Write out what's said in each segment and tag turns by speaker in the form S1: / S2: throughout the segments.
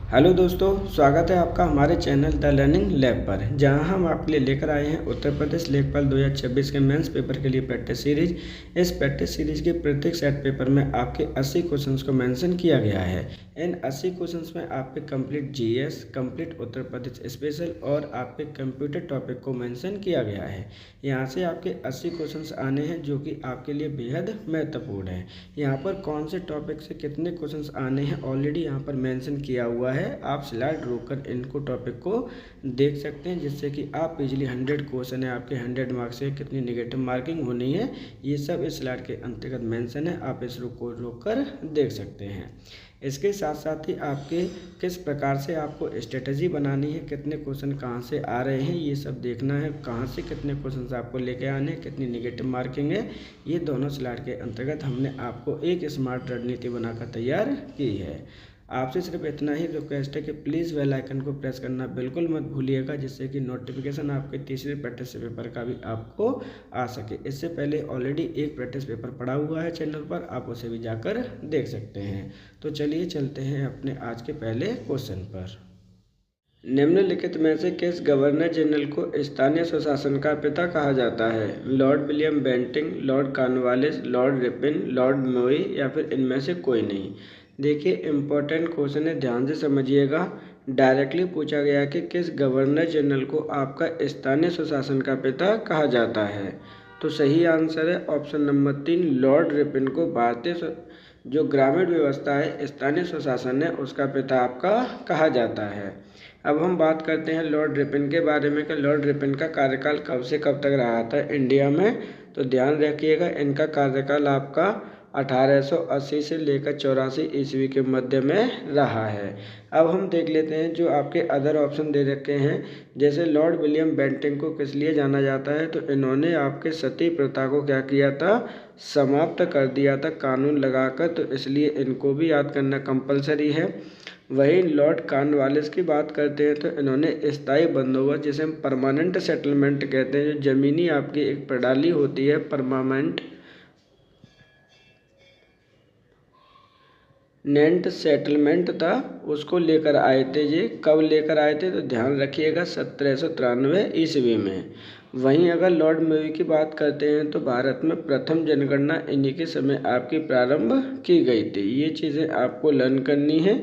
S1: Hello दोस्तों, स्वागत है आपका हमारे चैनल द लर्निंग लैब पर, जहां हम आपके लिए लेकर आए हैं उत्तर प्रदेश लेखपाल 2026 के मेंस पेपर के लिए प्रैक्टिस सीरीज। इस प्रैक्टिस सीरीज के प्रत्येक सेट पेपर में आपके 80 क्वेश्चंस को मेंशन किया गया है। इन 80 क्वेश्चंस में आपके complete GS, complete Uttar Pradesh special और आपके कंप्यूटर टॉपिक को मेंशन किया गया है। यहाँ से आपके 80 क्वेश्चंस आने हैं जो कि आपके लिए बेहद महत्वपूर्ण है। यहाँ पर कौन से टॉपिक से कितने क्वेश्चंस आने हैं ऑलरेडी यहाँ पर मेंशन किया हुआ है। आप स्लाइड रोककर इनको टॉपिक को देख सकते हैं, जिससे कि आप इजीली 100 क्वेश्चन है आपके 100 मार्क्स से कितनी नेगेटिव मार्किंग होनी है ये सब इस स्लाइड के अंतर्गत मेंशन है। आप इस को रोककर देख सकते हैं। इसके साथ साथ ही आपके किस प्रकार से आपको स्ट्रेटजी बनानी है, कितने क्वेश्चन कहाँ से आ रहे हैं ये सब देखना है, कहाँ से कितने क्वेश्चन आपको लेके आने हैं, कितनी नेगेटिव मार्किंग है, ये दोनों स्लाइड के अंतर्गत हमने आपको एक स्मार्ट रणनीति बनाकर तैयार की है। आपसे सिर्फ इतना ही रिक्वेस्ट है कि प्लीज़ बेल आइकन को प्रेस करना बिल्कुल मत भूलिएगा, जिससे कि नोटिफिकेशन आपके तीसरे प्रैक्टिस पेपर का भी आपको आ सके। इससे पहले ऑलरेडी एक प्रैक्टिस पेपर पड़ा हुआ है चैनल पर, आप उसे भी जाकर देख सकते हैं। तो चलिए चलते हैं अपने आज के पहले क्वेश्चन पर। निम्नलिखित में से किस गवर्नर जनरल को स्थानीय स्वशासन का पिता कहा जाता है? Lord William Bentinck, Lord Cornwallis, Lord Ripon, Lord Moira या फिर इनमें से कोई नहीं। देखिए इम्पोर्टेंट क्वेश्चन है, ध्यान से समझिएगा। डायरेक्टली पूछा गया कि किस गवर्नर जनरल को आपका स्थानीय स्वशासन का पिता कहा जाता है? तो सही आंसर है ऑप्शन नंबर 3, लॉर्ड रिपन को भारतीय जो ग्रामीण व्यवस्था है, स्थानीय स्वशासन है, उसका पिता आपका कहा जाता है। अब हम बात करते हैं लॉर्ड रिपन के बारे में कि लॉर्ड रिपन का कार्यकाल कब से कब तक रहा था इंडिया में। तो ध्यान रखिएगा, इनका कार्यकाल आपका 1880 से लेकर 84 ईस्वी के मध्य में रहा है। अब हम देख लेते हैं जो आपके अदर ऑप्शन दे रखे हैं। जैसे लॉर्ड विलियम बेंटिंग को किस लिए जाना जाता है? तो इन्होंने आपके सती प्रथा को क्या किया था? समाप्त कर दिया था कानून लगाकर, तो इसलिए इनको भी याद करना कंपलसरी है। वहीं लॉर्ड कॉर्नवालिस की बात करते हैं तो इन्होंने स्थायी बंदोबस्त, जिसे हम परमानेंट सेटलमेंट कहते हैं, जो ज़मीनी आपकी एक प्रणाली होती है परमानेंट नेंट सेटलमेंट था, उसको लेकर आए थे। ये कब लेकर आए थे? तो ध्यान रखिएगा 1793 ईस्वी में। वहीं अगर लॉर्ड मेवी की बात करते हैं तो भारत में प्रथम जनगणना इन्हीं के समय आपकी प्रारंभ की गई थी। ये चीज़ें आपको लर्न करनी है,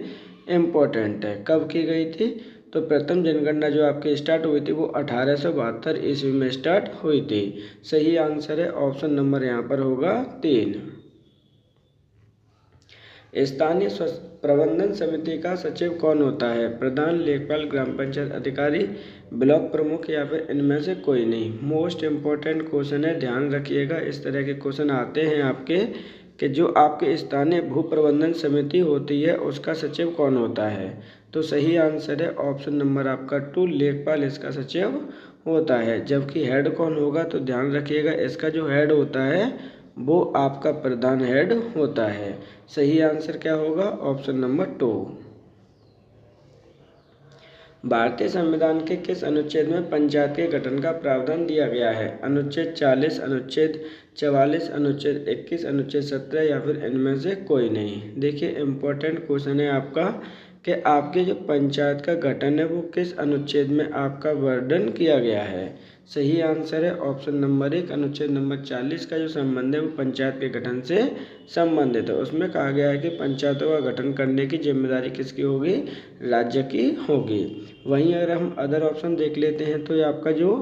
S1: इम्पोर्टेंट है। कब की गई थी? तो प्रथम जनगणना जो आपकी स्टार्ट हुई थी वो 1872 ईस्वी में स्टार्ट हुई थी। सही आंसर है ऑप्शन नंबर यहाँ पर होगा 3। स्थानीय प्रबंधन समिति का सचिव कौन होता है? प्रधान, लेखपाल, ग्राम पंचायत अधिकारी, ब्लॉक प्रमुख या फिर इनमें से कोई नहीं। मोस्ट इम्पोर्टेंट क्वेश्चन है, ध्यान रखिएगा। इस तरह के क्वेश्चन आते हैं आपके कि जो आपके स्थानीय भू प्रबंधन समिति होती है उसका सचिव कौन होता है? तो सही आंसर है ऑप्शन नंबर आपका 2, लेखपाल इसका सचिव होता है। जबकि हेड कौन होगा? तो ध्यान रखिएगा, इसका जो हेड होता है वो आपका प्रधान हेड होता है। सही आंसर क्या होगा? Option number 2। भारतीय संविधान के किस अनुच्छेद में पंचायत के गठन का प्रावधान दिया गया है? अनुच्छेद 40, अनुच्छेद 44, अनुच्छेद 21, अनुच्छेद 17 या फिर इनमें से कोई नहीं। देखिए इम्पोर्टेंट क्वेश्चन है आपका कि आपके जो पंचायत का गठन है वो किस अनुच्छेद में आपका वर्णन किया गया है? सही आंसर है ऑप्शन नंबर 1, अनुच्छेद नंबर 40 का जो संबंध है वो पंचायत के गठन से संबंधित है। उसमें कहा गया है कि पंचायतों का गठन करने की जिम्मेदारी किसकी होगी? राज्य की होगी। वहीं अगर हम अदर ऑप्शन देख लेते हैं तो ये आपका जो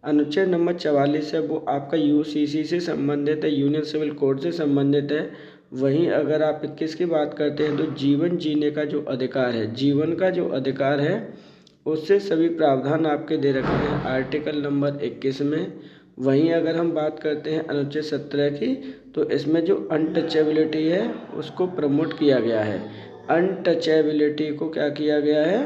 S1: अनुच्छेद नंबर 44 है वो आपका यूसीसी से संबंधित है, यूनियन सिविल कोड से संबंधित है। वहीं अगर आप 21 की बात करते हैं तो जीवन जीने का जो अधिकार है, जीवन का जो अधिकार है उससे सभी प्रावधान आपके दे रखे हैं आर्टिकल नंबर 21 में। वहीं अगर हम बात करते हैं अनुच्छेद 17 की तो इसमें जो अनटचेबिलिटी है उसको प्रमोट किया गया है। अनटचेबिलिटी को क्या किया गया है?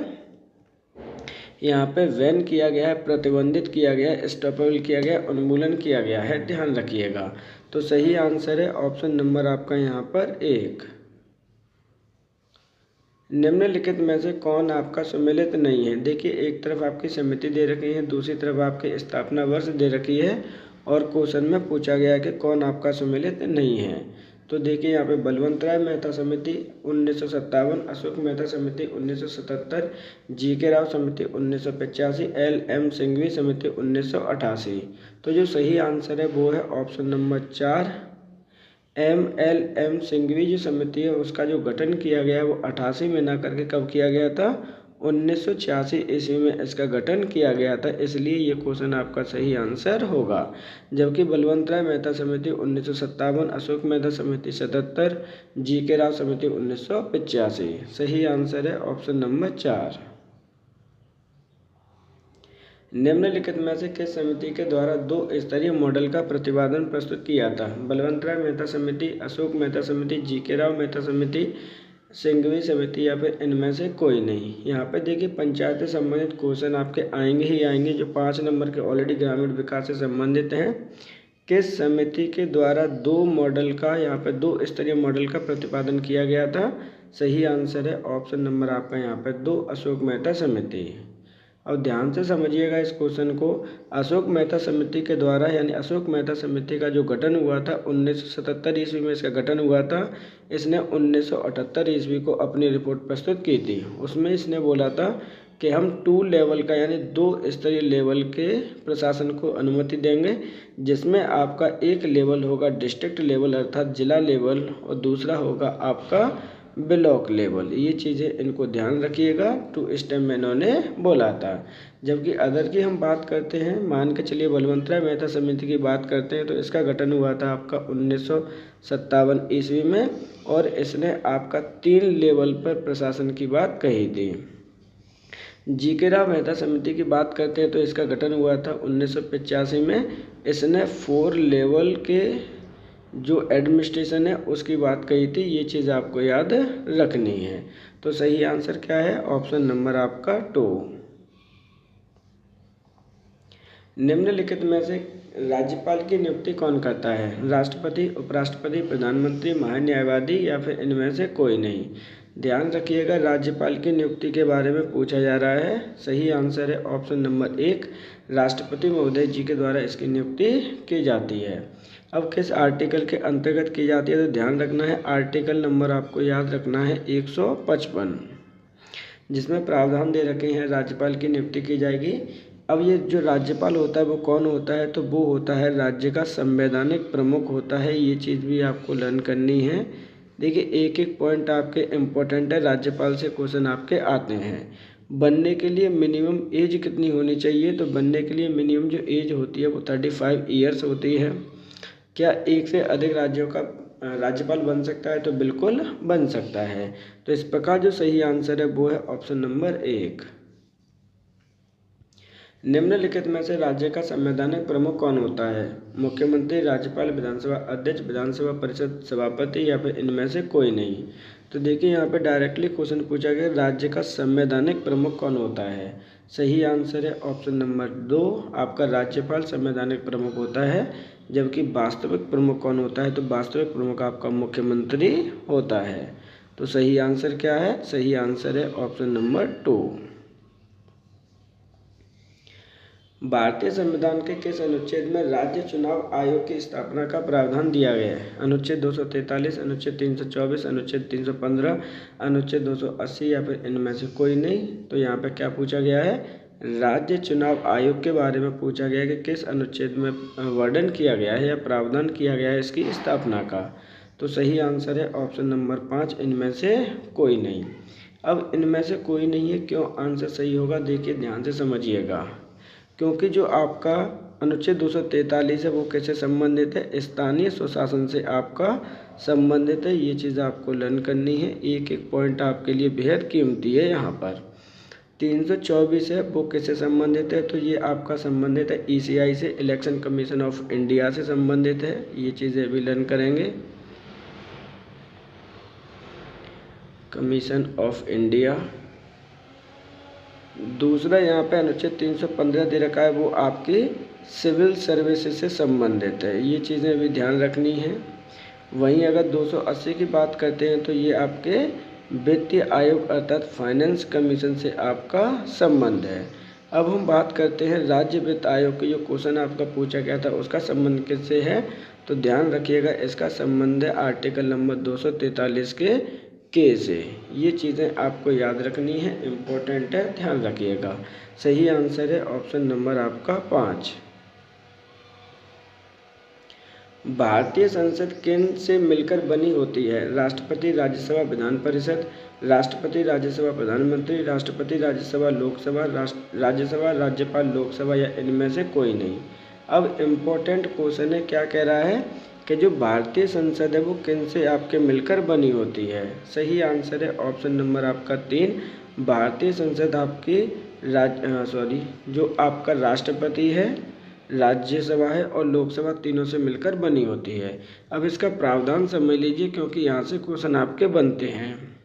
S1: यहाँ पे बैन किया गया है, प्रतिबंधित किया गया है, स्टॉपेबल किया गया है, उन्मूलन किया गया है, ध्यान रखिएगा। तो सही आंसर है ऑप्शन नंबर आपका यहाँ पर 1। निम्नलिखित में से कौन आपका सम्मिलित नहीं है? देखिए एक तरफ आपकी समिति दे रखी है, दूसरी तरफ आपकी स्थापना वर्ष दे रखी है और क्वेश्चन में पूछा गया है कि कौन आपका सम्मिलित नहीं है। तो देखिए यहाँ पे बलवंत राय मेहता समिति 1957, अशोक मेहता समिति 1977, जीके राव समिति 1985, LM सिंघवी समिति 1988। तो जो सही आंसर है वो है ऑप्शन नंबर 4, MLM सिंघवी जो समिति है उसका जो गठन किया गया है वो 88 में ना करके कब किया गया था, 1986 ईस्वी में इसका गठन किया गया था, इसलिए ये क्वेश्चन आपका सही आंसर होगा। जबकि बलवंत राय मेहता समिति 1957, अशोक मेहता समिति 77, जीके राव समिति 1985। सही आंसर है ऑप्शन नंबर 4। निम्नलिखित में से किस समिति के द्वारा 2 स्तरीय मॉडल का प्रतिपादन प्रस्तुत किया था? बलवंत राय मेहता समिति, अशोक मेहता समिति, जीके राव मेहता समिति, सिंघवी समिति या फिर इनमें से कोई नहीं। यहाँ पे देखिए पंचायत से संबंधित क्वेश्चन आपके आएंगे ही आएंगे, जो 5 नंबर के ऑलरेडी ग्रामीण विकास से संबंधित हैं। किस समिति के द्वारा 2 मॉडल का, यहाँ पे 2 स्तरीय मॉडल का प्रतिपादन किया गया था? सही आंसर है ऑप्शन नंबर आपका यहाँ पे 2, अशोक मेहता समिति। अब ध्यान से समझिएगा इस क्वेश्चन को। अशोक मेहता समिति के द्वारा यानी अशोक मेहता समिति का जो गठन हुआ था 1977 ईस्वी में इसका गठन हुआ था। इसने 1978 ईस्वी को अपनी रिपोर्ट प्रस्तुत की थी। उसमें इसने बोला था कि हम 2 लेवल का यानी 2 स्तरीय लेवल के प्रशासन को अनुमति देंगे, जिसमें आपका एक लेवल होगा डिस्ट्रिक्ट लेवल अर्थात जिला लेवल और दूसरा होगा आपका ब्लॉक लेवल। ये चीज़ें इनको ध्यान रखिएगा। 2 स्टेप में इन्होंने बोला था। जबकि अदर की हम बात करते हैं, मान के चलिए बलवंत राय मेहता समिति की बात करते हैं तो इसका गठन हुआ था आपका 1957 ईस्वी में और इसने आपका 3 लेवल पर प्रशासन की बात कही थी। जीके राव मेहता समिति की बात करते हैं तो इसका गठन हुआ था 1985 में। इसने 4 लेवल के जो एडमिनिस्ट्रेशन है उसकी बात कही थी। ये चीज़ आपको याद रखनी है। तो सही आंसर क्या है? ऑप्शन नंबर आपका 2। निम्नलिखित में से राज्यपाल की नियुक्ति कौन करता है? राष्ट्रपति, उपराष्ट्रपति, प्रधानमंत्री, महान्यायवादी या फिर इनमें से कोई नहीं। ध्यान रखिएगा, राज्यपाल की नियुक्ति के बारे में पूछा जा रहा है। सही आंसर है ऑप्शन नंबर 1, राष्ट्रपति महोदय जी के द्वारा इसकी नियुक्ति की जाती है। अब किस आर्टिकल के अंतर्गत की जाती है? तो ध्यान रखना है, आर्टिकल नंबर आपको याद रखना है 155, जिसमें प्रावधान दे रखे हैं राज्यपाल की नियुक्ति की जाएगी। अब ये जो राज्यपाल होता है वो कौन होता है? तो वो होता है राज्य का संवैधानिक प्रमुख होता है। ये चीज़ भी आपको लर्न करनी है। देखिए एक एक पॉइंट आपके इम्पोर्टेंट है, राज्यपाल से क्वेश्चन आपके आते हैं। बनने के लिए मिनिमम एज कितनी होनी चाहिए? तो बनने के लिए मिनिमम जो एज होती है वो 35 ईयर्स होती है। क्या एक से अधिक राज्यों का राज्यपाल बन सकता है? तो बिल्कुल बन सकता है। तो इस प्रकार जो सही आंसर है वो है ऑप्शन नंबर 1। निम्नलिखित में से राज्य का संवैधानिक प्रमुख कौन होता है? मुख्यमंत्री, राज्यपाल, विधानसभा अध्यक्ष, विधानसभा परिषद सभापति या फिर इनमें से कोई नहीं। तो देखिए यहाँ पे डायरेक्टली क्वेश्चन पूछा गया राज्य का संवैधानिक प्रमुख कौन होता है? सही आंसर है ऑप्शन नंबर 2, आपका राज्यपाल संवैधानिक प्रमुख होता है। जबकि वास्तविक प्रमुख कौन होता है? तो वास्तविक प्रमुख आपका मुख्यमंत्री होता है। तो सही आंसर क्या है? सही आंसर है ऑप्शन नंबर 2। भारतीय संविधान के किस अनुच्छेद में राज्य चुनाव आयोग की स्थापना का प्रावधान दिया गया है? अनुच्छेद 243, अनुच्छेद 324, अनुच्छेद 315, अनुच्छेद 280 या फिर इनमें से कोई नहीं। तो यहाँ पे क्या पूछा गया है? राज्य चुनाव आयोग के बारे में पूछा गया है कि किस अनुच्छेद में वर्णन किया गया है या प्रावधान किया गया है इसकी स्थापना का। तो सही आंसर है ऑप्शन नंबर 5, इनमें से कोई नहीं। अब इनमें से कोई नहीं है, क्यों आंसर सही होगा? देखिए ध्यान से समझिएगा, क्योंकि जो आपका अनुच्छेद 243 है वो कैसे संबंधित है? स्थानीय स्वशासन से आपका संबंधित है। ये चीज़ आपको लर्न करनी है। एक एक पॉइंट आपके लिए बेहद कीमती है। यहाँ पर 324 है वो कैसे संबंधित है? तो ये आपका संबंधित है ECI से, इलेक्शन कमीशन ऑफ इंडिया से संबंधित है। ये चीज़ें भी लर्न करेंगे। Commission of India. दूसरा यहाँ पे अनुच्छेद 315 दे रखा है वो आपकी सिविल सर्विसेज से संबंधित है। ये चीज़ें भी ध्यान रखनी है। वहीं अगर 280 की बात करते हैं तो ये आपके वित्तीय आयोग अर्थात फाइनेंस कमीशन से आपका संबंध है। अब हम बात करते हैं राज्य वित्त आयोग के जो क्वेश्चन आपका पूछा गया था उसका संबंध किससे है? तो ध्यान रखिएगा इसका संबंध है आर्टिकल नंबर 243 के से। ये चीज़ें आपको याद रखनी है, इम्पोर्टेंट है, ध्यान रखिएगा। सही आंसर है ऑप्शन नंबर आपका 5। भारतीय संसद किन से मिलकर बनी होती है? राष्ट्रपति, राज्यसभा, विधान परिषद, राष्ट्रपति, राज्यसभा, प्रधानमंत्री, राष्ट्रपति, राज्यसभा, लोकसभा, राज्यसभा, राज्यपाल, लोकसभा या इनमें से कोई नहीं। अब इम्पोर्टेंट क्वेश्चन है, क्या कह रहा है कि जो भारतीय संसद है वो किन से आपके मिलकर बनी होती है? सही आंसर है ऑप्शन नंबर आपका 3। भारतीय संसद आपकी जो आपका राष्ट्रपति है, राज्यसभा है और लोकसभा तीनों से मिलकर बनी होती है। अब इसका प्रावधान समझ लीजिए, क्योंकि यहाँ से क्वेश्चन आपके बनते हैं।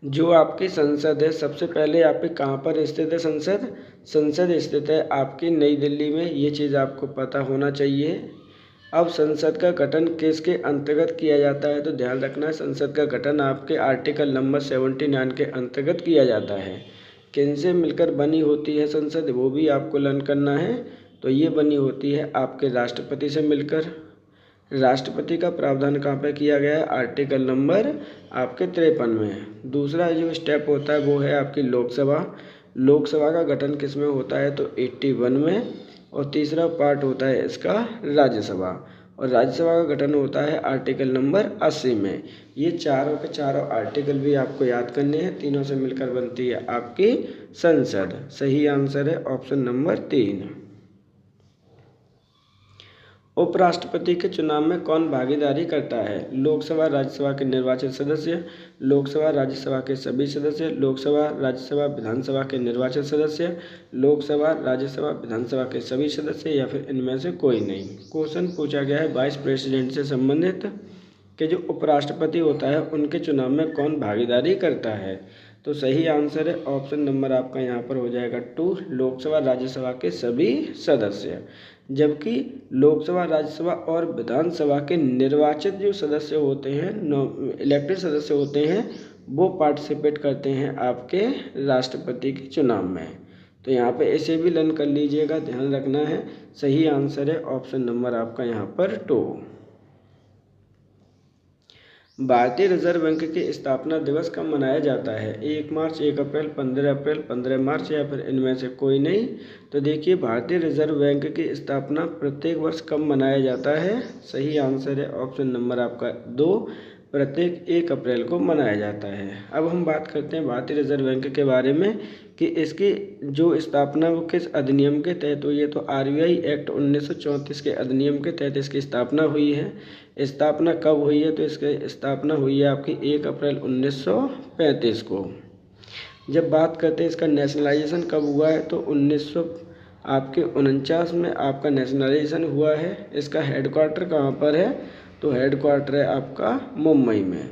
S1: जो आपकी संसद है, सबसे पहले आपके कहाँ पर स्थित है संसद? संसद स्थित है आपकी नई दिल्ली में, ये चीज़ आपको पता होना चाहिए। अब संसद का गठन किसके अंतर्गत किया जाता है? तो ध्यान रखना है, संसद का गठन आपके आर्टिकल नंबर 79 के अंतर्गत किया जाता है। किन से मिलकर बनी होती है संसद, वो भी आपको लर्न करना है। तो ये बनी होती है आपके राष्ट्रपति से मिलकर। राष्ट्रपति का प्रावधान कहाँ पे किया गया है? आर्टिकल नंबर आपके 53 में। दूसरा जो स्टेप होता है वो है आपकी लोकसभा। लोकसभा का गठन किस में होता है? तो 81 में। और तीसरा पार्ट होता है इसका राज्यसभा, और राज्यसभा का गठन होता है आर्टिकल नंबर 80 में। ये चारों के चारों आर्टिकल भी आपको याद करने हैं। तीनों से मिलकर बनती है आपकी संसद। सही आंसर है ऑप्शन नंबर 3। उपराष्ट्रपति के चुनाव में कौन भागीदारी करता है? लोकसभा, राज्यसभा के निर्वाचित सदस्य, लोकसभा, राज्यसभा के सभी सदस्य, लोकसभा, राज्यसभा, विधानसभा के निर्वाचित सदस्य, लोकसभा, राज्यसभा, विधानसभा के सभी सदस्य या फिर इनमें से कोई नहीं। क्वेश्चन पूछा गया है वाइस प्रेसिडेंट से संबंधित कि जो उपराष्ट्रपति होता है उनके चुनाव में कौन भागीदारी करता है? तो सही आंसर है ऑप्शन नंबर आपका यहाँ पर हो जाएगा 2, लोकसभा, राज्यसभा के सभी सदस्य। जबकि लोकसभा, राज्यसभा और विधानसभा के निर्वाचित जो सदस्य होते हैं, इलेक्टेड सदस्य होते हैं, वो पार्टिसिपेट करते हैं आपके राष्ट्रपति के चुनाव में। तो यहाँ पे इसे भी लर्न कर लीजिएगा, ध्यान रखना है। सही आंसर है ऑप्शन नंबर आपका यहाँ पर 2। भारतीय रिजर्व बैंक की स्थापना दिवस कब मनाया जाता है? 1 मार्च, 1 अप्रैल, 15 अप्रैल, 15 मार्च या फिर इनमें से कोई नहीं। तो देखिए, भारतीय रिजर्व बैंक की स्थापना प्रत्येक वर्ष कब मनाया जाता है? सही आंसर है ऑप्शन नंबर आपका 2, प्रत्येक 1 अप्रैल को मनाया जाता है। अब हम बात करते हैं भारतीय रिजर्व बैंक के बारे में कि इसकी जो स्थापना वो किस अधिनियम के तहत हुई है। तो RBI एक्ट 1934 के अधिनियम के तहत इसकी स्थापना हुई है। स्थापना कब हुई है? तो इसकी स्थापना हुई है आपकी 1 अप्रैल 1935 को। जब बात करते हैं इसका नेशनलाइजेशन कब हुआ है, तो 1949 में आपका नेशनलाइजेशन हुआ है। इसका हेडक्वार्टर कहाँ पर है? तो हेडक्वार्टर है आपका मुंबई में।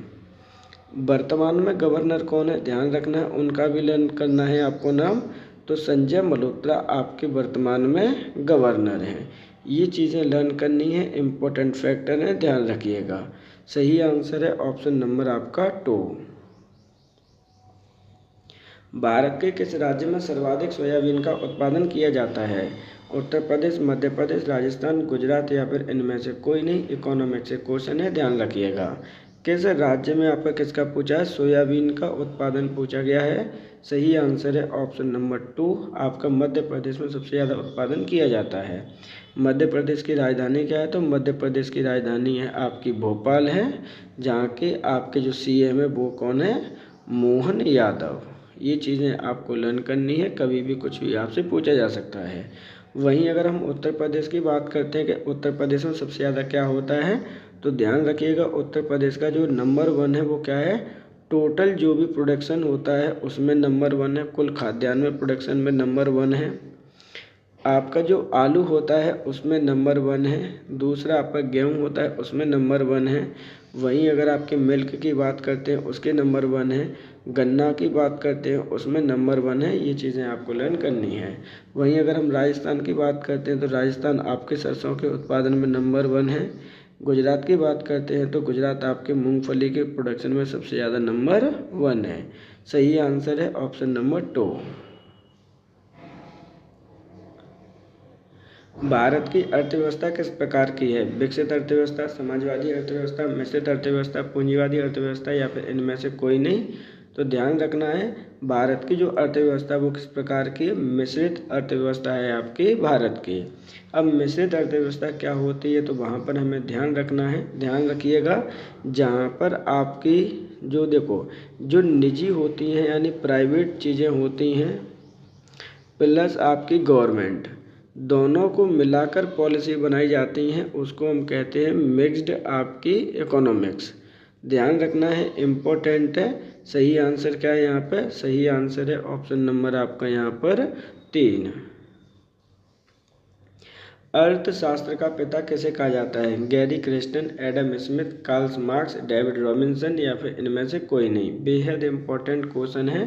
S1: वर्तमान में गवर्नर कौन है? ध्यान रखना है, उनका भी लर्न करना है आपको नाम। तो संजय मल्होत्रा आपके वर्तमान में गवर्नर हैं। ये चीज़ें लर्न करनी है, इम्पोर्टेंट फैक्टर हैं, ध्यान रखिएगा। सही आंसर है ऑप्शन नंबर आपका 2। भारत के किस राज्य में सर्वाधिक सोयाबीन का उत्पादन किया जाता है? उत्तर प्रदेश, मध्य प्रदेश, राजस्थान, गुजरात या फिर इनमें से कोई नहीं। इकोनॉमिक से क्वेश्चन है, ध्यान रखिएगा। किस राज्य में आपका किसका पूछा है? सोयाबीन का उत्पादन पूछा गया है। सही आंसर है ऑप्शन नंबर 2, आपका मध्य प्रदेश में सबसे ज़्यादा उत्पादन किया जाता है। मध्य प्रदेश की राजधानी क्या है? तो मध्य प्रदेश की राजधानी है आपकी भोपाल है, जहाँ के आपके जो CM है वो कौन है? मोहन यादव। ये चीज़ें आपको लर्न करनी है, कभी भी कुछ भी आपसे पूछा जा सकता है। वहीं अगर हम उत्तर प्रदेश की बात करते हैं कि उत्तर प्रदेश में सबसे ज़्यादा क्या होता है, तो ध्यान रखिएगा उत्तर प्रदेश का जो नंबर 1 है वो क्या है? टोटल जो भी प्रोडक्शन होता है उसमें नंबर 1 है। कुल खाद्यान्न प्रोडक्शन में नंबर 1 है। आपका जो आलू होता है उसमें नंबर 1 है। दूसरा आपका गेहूँ होता है उसमें नंबर 1 है। वहीं अगर आपके मिल्क की बात करते हैं उसके नंबर 1 है। गन्ना की बात करते हैं उसमें नंबर 1 है। ये चीज़ें आपको लर्न करनी है। वहीं अगर हम राजस्थान की बात करते हैं तो राजस्थान आपके सरसों के उत्पादन में नंबर 1 है। गुजरात की बात करते हैं तो गुजरात आपके मूंगफली के प्रोडक्शन में सबसे ज़्यादा नंबर 1 है। सही आंसर है ऑप्शन नंबर 2। भारत की अर्थव्यवस्था किस प्रकार की है? विकसित अर्थव्यवस्था, समाजवादी अर्थव्यवस्था, मिश्रित अर्थव्यवस्था, पूंजीवादी अर्थव्यवस्था या फिर इनमें से कोई नहीं? तो ध्यान रखना है, भारत की जो अर्थव्यवस्था वो किस प्रकार की है? मिश्रित अर्थव्यवस्था है आपकी भारत की। अब मिश्रित अर्थव्यवस्था क्या होती है, तो वहाँ पर हमें ध्यान रखना है, ध्यान रखिएगा, जहाँ पर आपकी जो देखो जो निजी होती हैं यानी प्राइवेट चीज़ें होती हैं प्लस आपकी गवर्नमेंट, दोनों को मिलाकर पॉलिसी बनाई जाती हैं, उसको हम कहते हैं मिक्स्ड आपकी इकोनॉमिक्स। ध्यान रखना है, इम्पोर्टेंट है। सही आंसर क्या है यहाँ पे? सही आंसर है ऑप्शन नंबर आपका यहाँ पर 3। अर्थशास्त्र का पिता किसे कहा जाता है? Gary Kirsten, Adam Smith, Karl Marx, David Robinson या फिर इनमें से कोई नहीं? बेहद इम्पोर्टेंट क्वेश्चन है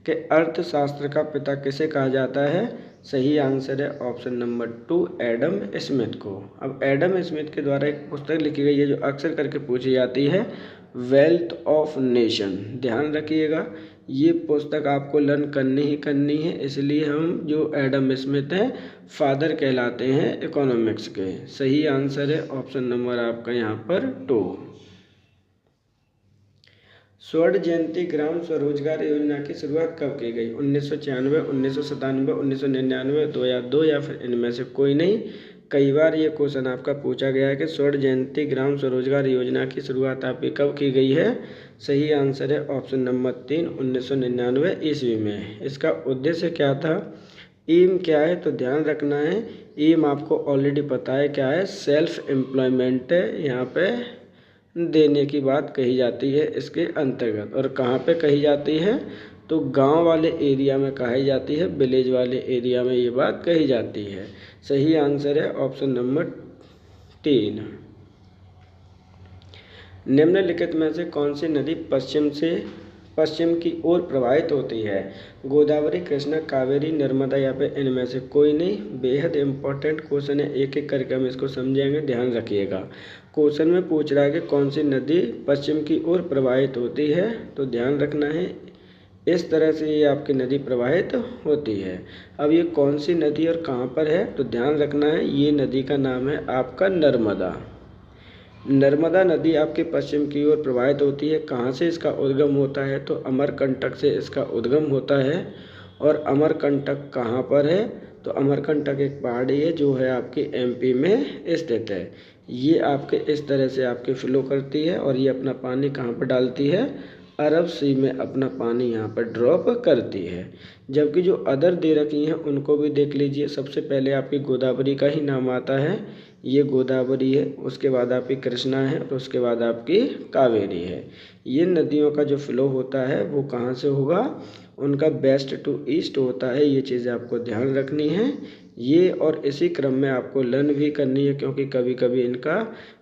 S1: कि अर्थशास्त्र का पिता किसे कहा जाता है? सही आंसर है ऑप्शन नंबर 2 एडम स्मिथ को। अब एडम स्मिथ के द्वारा एक पुस्तक लिखी गई है जो अक्सर करके पूछी जाती है, वेल्थ ऑफ नेशन। ध्यान रखिएगा, ये पुस्तक आपको लर्न करनी ही करनी है, इसलिए हम जो एडम स्मिथ हैं फादर कहलाते हैं इकोनॉमिक्स के। सही आंसर है ऑप्शन नंबर आपका यहाँ पर 2। स्वर्ण जयंती ग्राम स्वरोजगार योजना की शुरुआत कब की गई? 1996, 1997, 1999, 2002 या फिर इनमें से कोई नहीं? कई बार ये क्वेश्चन आपका पूछा गया है कि स्वर्ण जयंती ग्राम स्वरोजगार योजना की शुरुआत आपकी कब की गई है? सही आंसर है ऑप्शन नंबर 3 1999 ईस्वी में। इसका उद्देश्य क्या था, एम क्या है, तो ध्यान रखना है, एम आपको ऑलरेडी पता है क्या है, सेल्फ एम्प्लॉयमेंट है यहाँ पे देने की बात कही जाती है इसके अंतर्गत। और कहाँ पे कही जाती है, तो गांव वाले एरिया में कही जाती है, विलेज वाले एरिया में ये बात कही जाती है। सही आंसर है ऑप्शन नंबर 3। निम्नलिखित में से कौन सी नदी पश्चिम की ओर प्रवाहित होती है? गोदावरी, कृष्णा, कावेरी, नर्मदा या फिर इनमें से कोई नहीं? बेहद इंपॉर्टेंट क्वेश्चन है, एक एक करके हम इसको समझेंगे, ध्यान रखिएगा। क्वेश्चन में पूछ रहा है कि कौन सी नदी पश्चिम की ओर प्रवाहित होती है, तो ध्यान रखना है, इस तरह से ये आपकी नदी प्रवाहित होती है। अब ये कौन सी नदी और कहाँ पर है, तो ध्यान रखना है, ये नदी का नाम है आपका नर्मदा। नर्मदा नदी आपके पश्चिम की ओर प्रवाहित होती है। कहाँ से इसका उद्गम होता है, तो अमरकंटक से इसका उद्गम होता है। और अमरकंटक कहाँ पर है, तो अमरकंटक एक पहाड़ी है जो है आपकी एमपी में स्थित है। ये आपके इस तरह से आपके फ्लो करती है और ये अपना पानी कहाँ पर डालती है, अरब सी में अपना पानी यहाँ पर ड्रॉप करती है। जबकि जो अदर दे रखी हैं उनको भी देख लीजिए। सबसे पहले आपकी गोदावरी का ही नाम आता है, ये गोदावरी है, उसके बाद आपकी कृष्णा है और उसके बाद आपकी कावेरी है। ये नदियों का जो फ्लो होता है वो कहाँ से होगा, उनका वेस्ट टू ईस्ट होता है। ये चीज़ें आपको ध्यान रखनी है, ये और इसी क्रम में आपको लर्न भी करनी है, क्योंकि कभी कभी इनका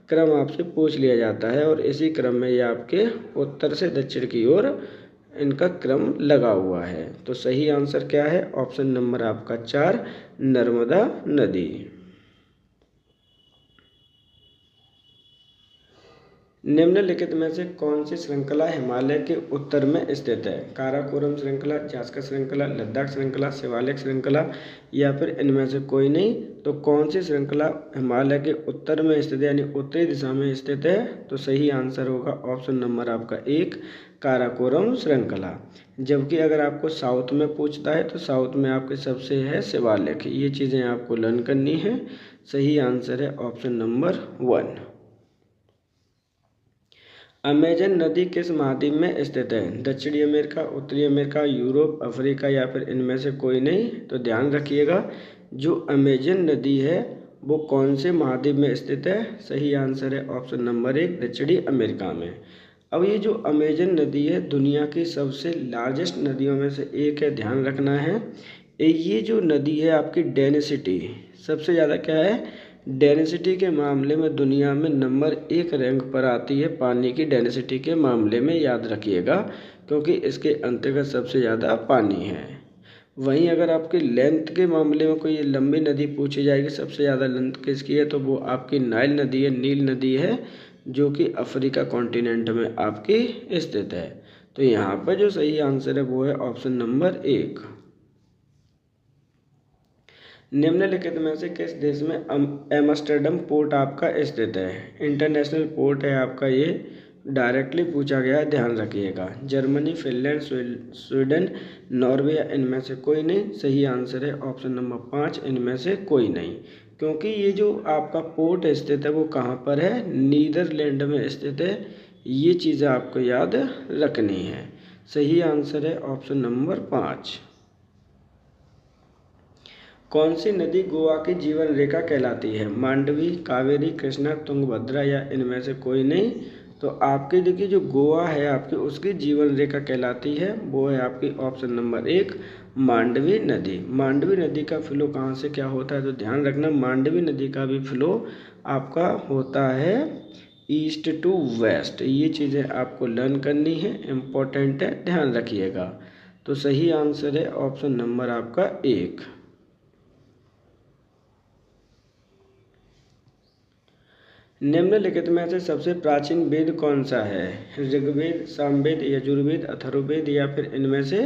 S1: क्रम आपसे पूछ लिया जाता है और इसी क्रम में ये आपके उत्तर से दक्षिण की ओर इनका क्रम लगा हुआ है। तो सही आंसर क्या है, ऑप्शन नंबर आपका 4 नर्मदा नदी। निम्नलिखित में से कौन सी श्रृंखला हिमालय के उत्तर में स्थित है? काराकोरम श्रृंखला, जास्कर श्रृंखला, लद्दाख श्रृंखला, शिवालिक श्रृंखला या फिर इनमें से कोई नहीं? तो कौन सी श्रृंखला हिमालय के उत्तर में स्थित है यानी उत्तरी दिशा में स्थित है? तो सही आंसर होगा ऑप्शन नंबर आपका 1 काराकोरम श्रृंखला। जबकि अगर आपको साउथ में पूछता है तो साउथ में आपके सबसे है शिवालिक। ये चीज़ें आपको लर्न करनी है। सही आंसर है ऑप्शन नंबर 1। अमेजन नदी किस महाद्वीप में स्थित है? दक्षिणी अमेरिका, उत्तरी अमेरिका, यूरोप, अफ्रीका या फिर इनमें से कोई नहीं? तो ध्यान रखिएगा, जो अमेजन नदी है वो कौन से महाद्वीप में स्थित है? सही आंसर है ऑप्शन नंबर 1 दक्षिणी अमेरिका में। अब ये जो अमेजन नदी है दुनिया की सबसे लार्जेस्ट नदियों में से एक है, ध्यान रखना है। ये जो नदी है आपकी डेंसिटी सबसे ज़्यादा क्या है, डेंसिटी के मामले में दुनिया में नंबर 1 रैंक पर आती है पानी की डेंसिटी के मामले में, याद रखिएगा, क्योंकि इसके अंतर्गत सबसे ज़्यादा पानी है। वहीं अगर आपकी लेंथ के मामले में कोई लंबी नदी पूछी जाएगी सबसे ज़्यादा लेंथ किसकी है, तो वो आपकी नाइल नदी है, नील नदी है, जो कि अफ्रीका कॉन्टिनेंट में आपकी स्थित है। तो यहाँ पर जो सही आंसर है वो है ऑप्शन नंबर 1। निम्नलिखित में से किस देश में एम्स्टर्डम पोर्ट आपका स्थित है? इंटरनेशनल पोर्ट है आपका, ये डायरेक्टली पूछा गया है, ध्यान रखिएगा। जर्मनी, फिनलैंड, स्वीडन, नॉर्वे या इनमें से कोई नहीं? सही आंसर है ऑप्शन नंबर 5, इनमें से कोई नहीं, क्योंकि ये जो आपका पोर्ट स्थित है वो कहाँ पर है? नीदरलैंड में स्थित है। ये चीज़ें आपको याद रखनी है। सही आंसर है ऑप्शन नंबर 5। कौन सी नदी गोवा की जीवन रेखा कहलाती है? मांडवी, कावेरी, कृष्णा, तुंगभद्रा या इनमें से कोई नहीं? तो आपकी देखिए जो गोवा है आपकी, उसकी जीवन रेखा कहलाती है वो है आपकी ऑप्शन नंबर 1, मांडवी नदी। मांडवी नदी का फ्लो कहाँ से क्या होता है? तो ध्यान रखना, मांडवी नदी का भी फ्लो आपका होता है ईस्ट टू वेस्ट। ये चीज़ें आपको लर्न करनी है, इम्पोर्टेंट है, ध्यान रखिएगा। तो सही आंसर है ऑप्शन नंबर आपका 1। निम्नलिखित में से सबसे प्राचीन वेद कौन सा है? ऋग्वेद, सामवेद, यजुर्वेद, अथर्ववेद या फिर इनमें से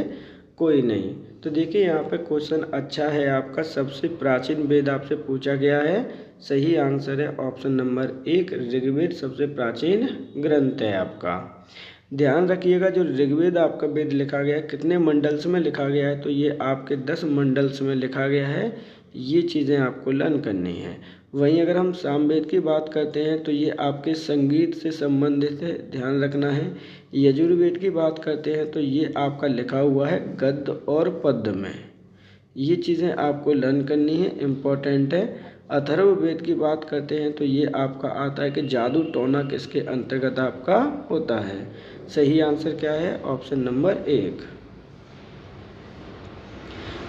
S1: कोई नहीं? तो देखिए यहाँ पे क्वेश्चन अच्छा है आपका, सबसे प्राचीन वेद आपसे पूछा गया है। सही आंसर है ऑप्शन नंबर 1, ऋग्वेद सबसे प्राचीन ग्रंथ है आपका। ध्यान रखिएगा जो ऋग्वेद आपका वेद लिखा गया है कितने मंडल्स में लिखा गया है? तो ये आपके 10 मंडल्स में लिखा गया है। ये चीज़ें आपको लर्न करनी है। वहीं अगर हम सामवेद की बात करते हैं तो ये आपके संगीत से संबंधित है, ध्यान रखना है। यजुर्वेद की बात करते हैं तो ये आपका लिखा हुआ है गद्य और पद्य में। ये चीज़ें आपको लर्न करनी है, इम्पोर्टेंट है। अथर्ववेद की बात करते हैं तो ये आपका आता है कि जादू टोना किसके अंतर्गत आपका होता है? सही आंसर क्या है? Option number 1।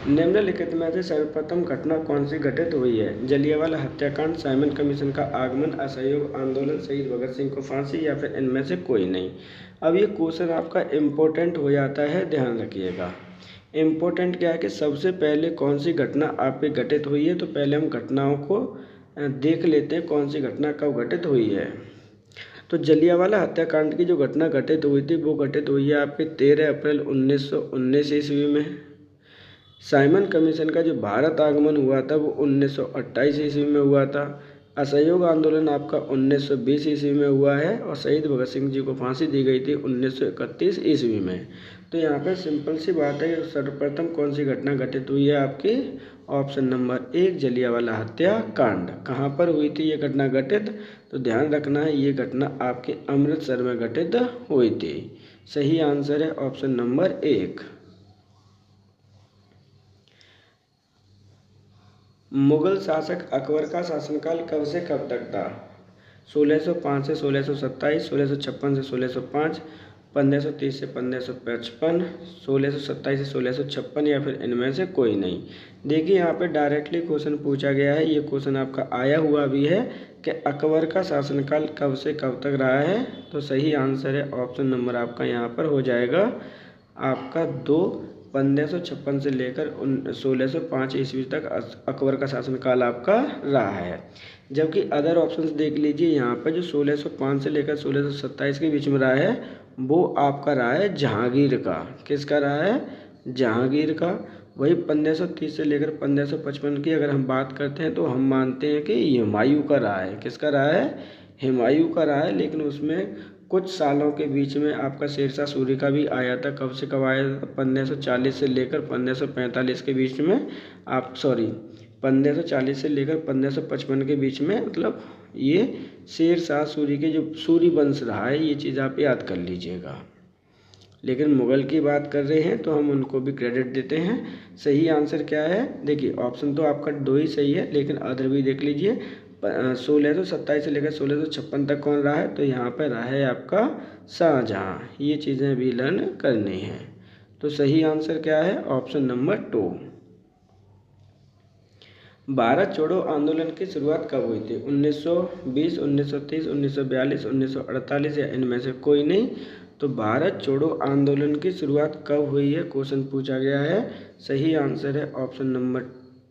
S1: निम्नलिखित में से सर्वप्रथम घटना कौन सी घटित हुई है? जलियांवाला हत्याकांड, साइमन कमीशन का आगमन, असहयोग आंदोलन, शहीद भगत सिंह को फांसी या फिर इनमें से कोई नहीं? अब ये क्वेश्चन आपका इम्पोर्टेंट हो जाता है, ध्यान रखिएगा। इम्पोर्टेंट क्या है कि सबसे पहले कौन सी घटना आपकी घटित हुई है? तो पहले हम घटनाओं को देख लेते हैं कौन सी घटना कब घटित हुई है। तो जलियांवाला हत्याकांड की जो घटना घटित हुई थी वो घटित हुई है आपके 13 अप्रैल 1919 ईस्वी में। साइमन कमीशन का जो भारत आगमन हुआ था वो 1928 ईस्वी में हुआ था। असहयोग आंदोलन आपका 1920 ईस्वी में हुआ है और शहीद भगत सिंह जी को फांसी दी गई थी 1931 ईस्वी में। तो यहाँ पे सिंपल सी बात है, सर्वप्रथम कौन सी घटना घटित हुई है आपकी? ऑप्शन नंबर 1, जलियांवाला हत्याकांड। कहाँ पर हुई थी ये घटना घटित? तो ध्यान रखना है ये घटना आपके अमृतसर में घटित हुई थी। सही आंसर है ऑप्शन नंबर 1। मुगल शासक अकबर का शासनकाल कब से कब तक था? 1605 से 1627, 1656 से 1605, 1530 से 1555, 1627 से 1656 या फिर इनमें से कोई नहीं? देखिए यहाँ पे डायरेक्टली क्वेश्चन पूछा गया है, ये क्वेश्चन आपका आया हुआ भी है कि अकबर का शासनकाल कब से कब तक रहा है। तो सही आंसर है ऑप्शन नंबर आपका यहाँ पर हो जाएगा आपका 2, 1556 से लेकर 1605 ईस्वी तक अकबर का शासनकाल आपका रहा है। जबकि अदर ऑप्शंस देख लीजिए, यहाँ पर जो 1605 से लेकर 1627 के बीच में रहा है वो आपका रहा है जहांगीर का। किसका रहा है? जहांगीर का। वही 1530 से लेकर 1555 की अगर हम बात करते हैं तो हम मानते हैं कि हुमायूं का रहा है। किसका रहा है? हुमायूं का रहा है, लेकिन उसमें कुछ सालों के बीच में आपका शेरशाह सूरी का भी आया था। कब से कब आया था? 1540 से लेकर 1545 के बीच में 1540 से लेकर 1555 के बीच में, मतलब ये शेरशाह सूरी के जो सूरी वंश रहा है, ये चीज़ आप याद कर लीजिएगा। लेकिन मुग़ल की बात कर रहे हैं तो हम उनको भी क्रेडिट देते हैं। सही आंसर क्या है? देखिए ऑप्शन तो आपका 2 ही सही है, लेकिन अदर भी देख लीजिए। 1627 से लेकर 1656 तक कौन रहा है? तो यहाँ पर रहा है आपका शाहजहाँ। ये चीज़ें भी लर्न करनी है। तो सही आंसर क्या है? Option number 2। भारत छोड़ो आंदोलन की शुरुआत कब हुई थी? 1920, 1930, 1942, 1948 या इनमें से कोई नहीं? तो भारत छोड़ो आंदोलन की शुरुआत कब हुई है क्वेश्चन पूछा गया है। सही आंसर है ऑप्शन नंबर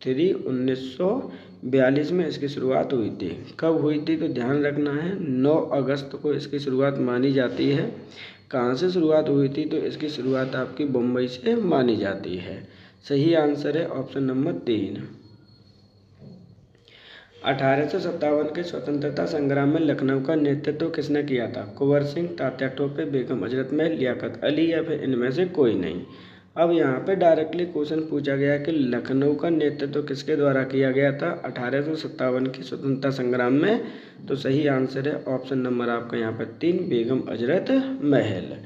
S1: 3, 1942 में इसकी शुरुआत हुई थी। कब हुई थी? तो ध्यान रखना है 9 अगस्त को इसकी शुरुआत मानी जाती है। कहाँ से शुरुआत हुई थी? तो इसकी शुरुआत आपकी मुंबई से मानी जाती है। सही आंसर है ऑप्शन नंबर 3। 1857 के स्वतंत्रता संग्राम में लखनऊ का नेतृत्व किसने किया था? कुंवर सिंह, तात्या टोपे, बेगम हजरत महल, लियाकत अली या फिर इनमें से कोई नहीं। अब यहाँ पे डायरेक्टली क्वेश्चन पूछा गया कि लखनऊ का नेतृत्व किसके द्वारा किया गया था 1857 के स्वतंत्रता संग्राम में? तो सही आंसर है ऑप्शन नंबर आपका यहाँ पर 3, बेगम हजरत महल।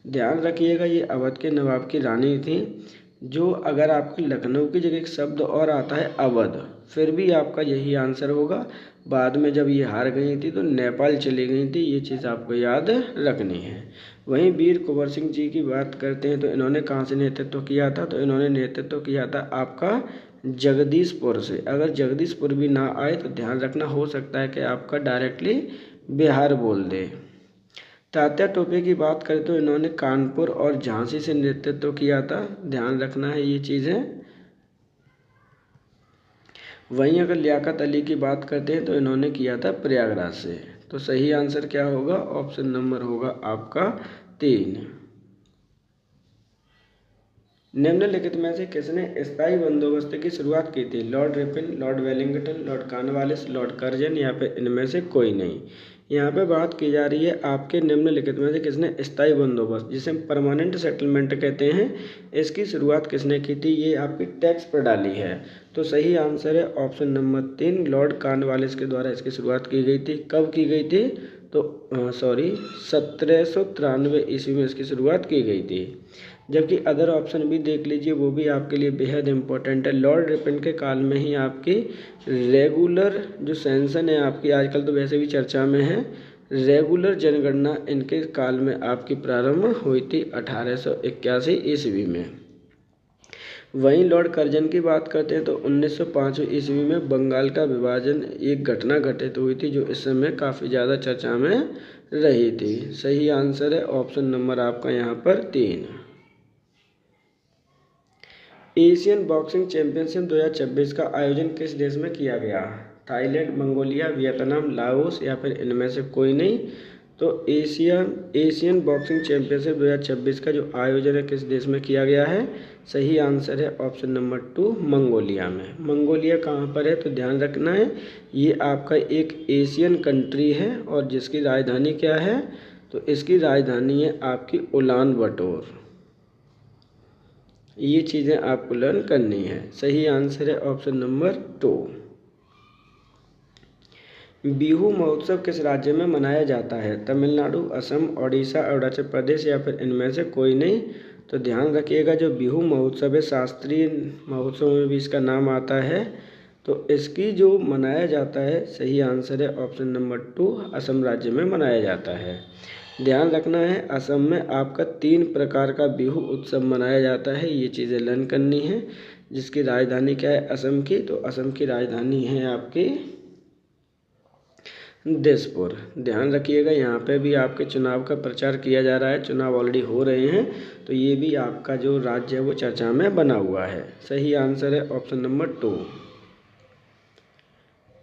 S1: ध्यान रखिएगा, ये अवध के नवाब की रानी थी। जो अगर आपके लखनऊ की जगह एक शब्द और आता है अवध, फिर भी आपका यही आंसर होगा। बाद में जब ये हार गई थी तो नेपाल चली गई थी, ये चीज़ आपको याद रखनी है। वहीं वीर कुंवर सिंह जी की बात करते हैं तो इन्होंने कहाँ से नेतृत्व किया था? तो इन्होंने नेतृत्व किया था आपका जगदीशपुर से। अगर जगदीशपुर भी ना आए तो ध्यान रखना, हो सकता है कि आपका डायरेक्टली बिहार बोल दे। तात्या टोपे की बात करें तो इन्होंने कानपुर और झांसी से नेतृत्व किया था, ध्यान रखना है ये चीज़ें। वहीं अगर लियाकत अली की बात करते हैं तो इन्होंने किया था प्रयागराज से। तो सही आंसर क्या होगा? ऑप्शन नंबर होगा आपका 3। निम्नलिखित में से किसने स्थायी बंदोबस्त की शुरुआत की थी? Lord Ripon, Lord Wellington, Lord Cornwallis, Lord Curzon या फिर इनमें से कोई नहीं। यहाँ पे बात की जा रही है आपके निम्नलिखित में से किसने स्थायी बंदोबस्त, जिसे हम परमानेंट सेटलमेंट कहते हैं, इसकी शुरुआत किसने की थी? ये आपकी टैक्स प्रणाली है। तो सही आंसर है ऑप्शन नंबर 3, लॉर्ड कॉर्नवालिस के द्वारा इसकी शुरुआत की गई थी। कब की गई थी? तो 1793 ईस्वी में इसकी शुरुआत की गई थी। जबकि अदर ऑप्शन भी देख लीजिए, वो भी आपके लिए बेहद इंपॉर्टेंट है। लॉर्ड रिपन के काल में ही आपकी रेगुलर जो सेंसन है आपकी, आजकल तो वैसे भी चर्चा में है, रेगुलर जनगणना इनके काल में आपकी प्रारंभ हुई थी 1881 ईस्वी में। वहीं लॉर्ड कर्जन की बात करते हैं तो 1905 ईस्वी में बंगाल का विभाजन एक घटना घटित हुई थी, जो इस समय काफ़ी ज़्यादा चर्चा में रही थी। सही आंसर है ऑप्शन नंबर आपका यहाँ पर 3। एशियन बॉक्सिंग चैंपियनशिप 2026 का आयोजन किस देश में किया गया? थाईलैंड, मंगोलिया, वियतनाम, लाओस या फिर इनमें से कोई नहीं। तो एशियन बॉक्सिंग चैंपियनशिप 2026 का जो आयोजन है किस देश में किया गया है? सही आंसर है ऑप्शन नंबर 2, मंगोलिया में। मंगोलिया कहाँ पर है? तो ध्यान रखना है, ये आपका एक एशियन कंट्री है और जिसकी राजधानी क्या है? तो इसकी राजधानी है आपकी उलान बटोर। ये चीज़ें आपको लर्न करनी है। सही आंसर है ऑप्शन नंबर 2। बिहू महोत्सव किस राज्य में मनाया जाता है? तमिलनाडु, असम, ओडिशा, अरुणाचल प्रदेश या फिर इनमें से कोई नहीं। तो ध्यान रखिएगा, जो बिहू महोत्सव है शास्त्रीय महोत्सव में भी इसका नाम आता है। तो इसकी जो मनाया जाता है, सही आंसर है ऑप्शन नंबर 2, असम राज्य में मनाया जाता है। ध्यान रखना है, असम में आपका 3 प्रकार का बिहू उत्सव मनाया जाता है, ये चीज़ें लर्न करनी है। जिसकी राजधानी क्या है असम की? तो असम की राजधानी है आपकी दिसपुर। ध्यान रखिएगा, यहाँ पे भी आपके चुनाव का प्रचार किया जा रहा है, चुनाव ऑलरेडी हो रहे हैं, तो ये भी आपका जो राज्य है वो चर्चा में बना हुआ है। सही आंसर है option number 2।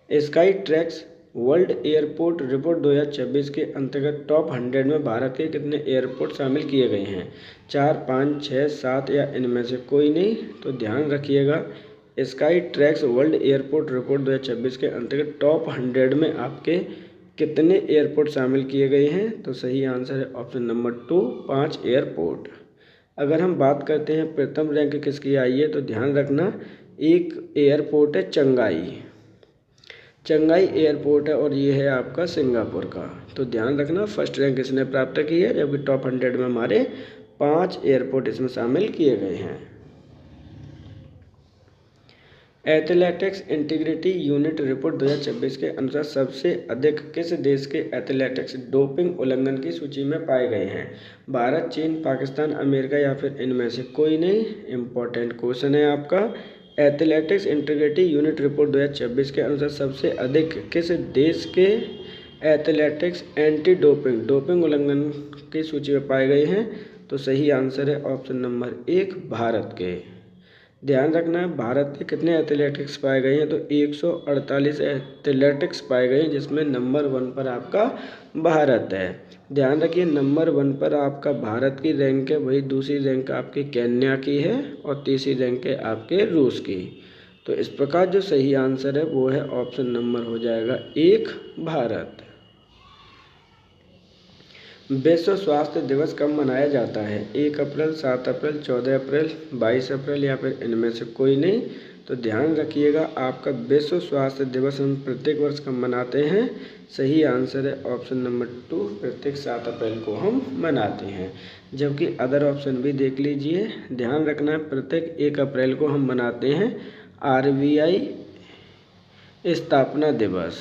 S1: Sky tracks world airport report 2026 के अंतर्गत टॉप 100 में भारत के कितने एयरपोर्ट शामिल किए गए हैं? 4, 5, 6, 7 या इनमें से कोई नहीं। तो ध्यान रखिएगा, sky tracks world airport report 2026 के अंतर्गत टॉप 100 में आपके कितने एयरपोर्ट शामिल किए गए हैं? तो सही आंसर है ऑप्शन नंबर 2, 5 एयरपोर्ट। अगर हम बात करते हैं प्रथम रैंक किसकी आई है, तो ध्यान रखना, एक एयरपोर्ट है चंगाई एयरपोर्ट है और ये है आपका सिंगापुर का। तो ध्यान रखना, फर्स्ट रैंक इसने प्राप्त की है, जबकि टॉप 100 में हमारे 5 एयरपोर्ट इसमें शामिल किए गए हैं। एथलेटिक्स इंटीग्रिटी यूनिट रिपोर्ट 2026 के अनुसार सबसे अधिक किस देश के एथलेटिक्स डोपिंग उल्लंघन की सूची में पाए गए हैं? भारत, चीन, पाकिस्तान, अमेरिका या फिर इनमें से कोई नहीं। इंपॉर्टेंट क्वेश्चन है आपका। एथलेटिक्स इंटीग्रिटी यूनिट रिपोर्ट 2026 के अनुसार सबसे अधिक किस देश के एथलेटिक्स एंटी डोपिंग उल्लंघन की सूची में पाए गए हैं? तो सही आंसर है ऑप्शन नंबर 1, भारत के। ध्यान रखना है, भारत के कितने एथलेटिक्स पाए गए हैं? तो 148 एथलेटिक्स पाए गए हैं, जिसमें नंबर 1 पर आपका भारत है। ध्यान रखिए, नंबर 1 पर आपका भारत की रैंक है, वही दूसरी रैंक आपकी केन्या की है और तीसरी रैंक है आपके रूस की। तो इस प्रकार जो सही आंसर है वो है ऑप्शन नंबर हो जाएगा 1 भारत। विश्व स्वास्थ्य दिवस कब मनाया जाता है? 1 अप्रैल, 7 अप्रैल, 14 अप्रैल, 22 अप्रैल या फिर इनमें से कोई नहीं। तो ध्यान रखिएगा, आपका विश्व स्वास्थ्य दिवस हम प्रत्येक वर्ष कब मनाते हैं? सही आंसर है ऑप्शन नंबर 2, प्रत्येक 7 अप्रैल को हम मनाते हैं। जबकि अदर ऑप्शन भी देख लीजिए, ध्यान रखना है प्रत्येक 1 अप्रैल को हम मनाते हैं RBI स्थापना दिवस।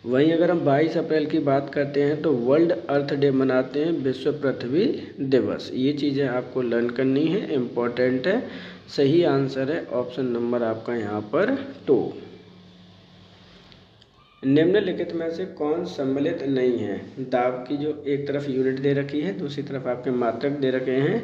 S1: वहीं अगर हम 22 अप्रैल की बात करते हैं तो वर्ल्ड अर्थ डे मनाते हैं, विश्व पृथ्वी दिवस। ये चीज़ें आपको लर्न करनी है, इम्पोर्टेंट है। सही आंसर है ऑप्शन नंबर आपका यहाँ पर 2। निम्नलिखित में से कौन सम्मिलित नहीं है? दाब की जो एक तरफ यूनिट दे रखी है, दूसरी तरफ आपके मात्रक दे रखे हैं।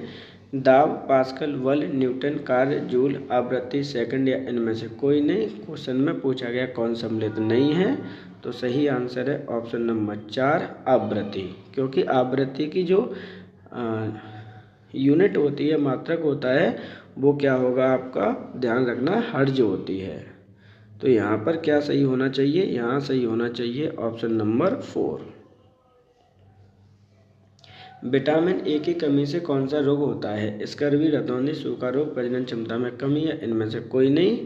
S1: दाब, पास्कल, वल, न्यूटन, कार्य, जूल, आवृत्ति, सेकंड या इनमें से कोई नहीं। क्वेश्चन में पूछा गया कौन सम्मिलित नहीं है, तो सही आंसर है ऑप्शन नंबर 4 आवृत्ति। क्योंकि आवृत्ति की जो यूनिट होती है, मात्रक होता है, वो क्या होगा आपका, ध्यान रखना, हर्ट्ज होती है। तो यहाँ पर क्या सही होना चाहिए? यहाँ सही होना चाहिए ऑप्शन नंबर 4। विटामिन ए की कमी से कौन सा रोग होता है? स्कर्वी, रतौंधी, सूखा रोग, प्रजनन क्षमता में कमी या इनमें से कोई नहीं।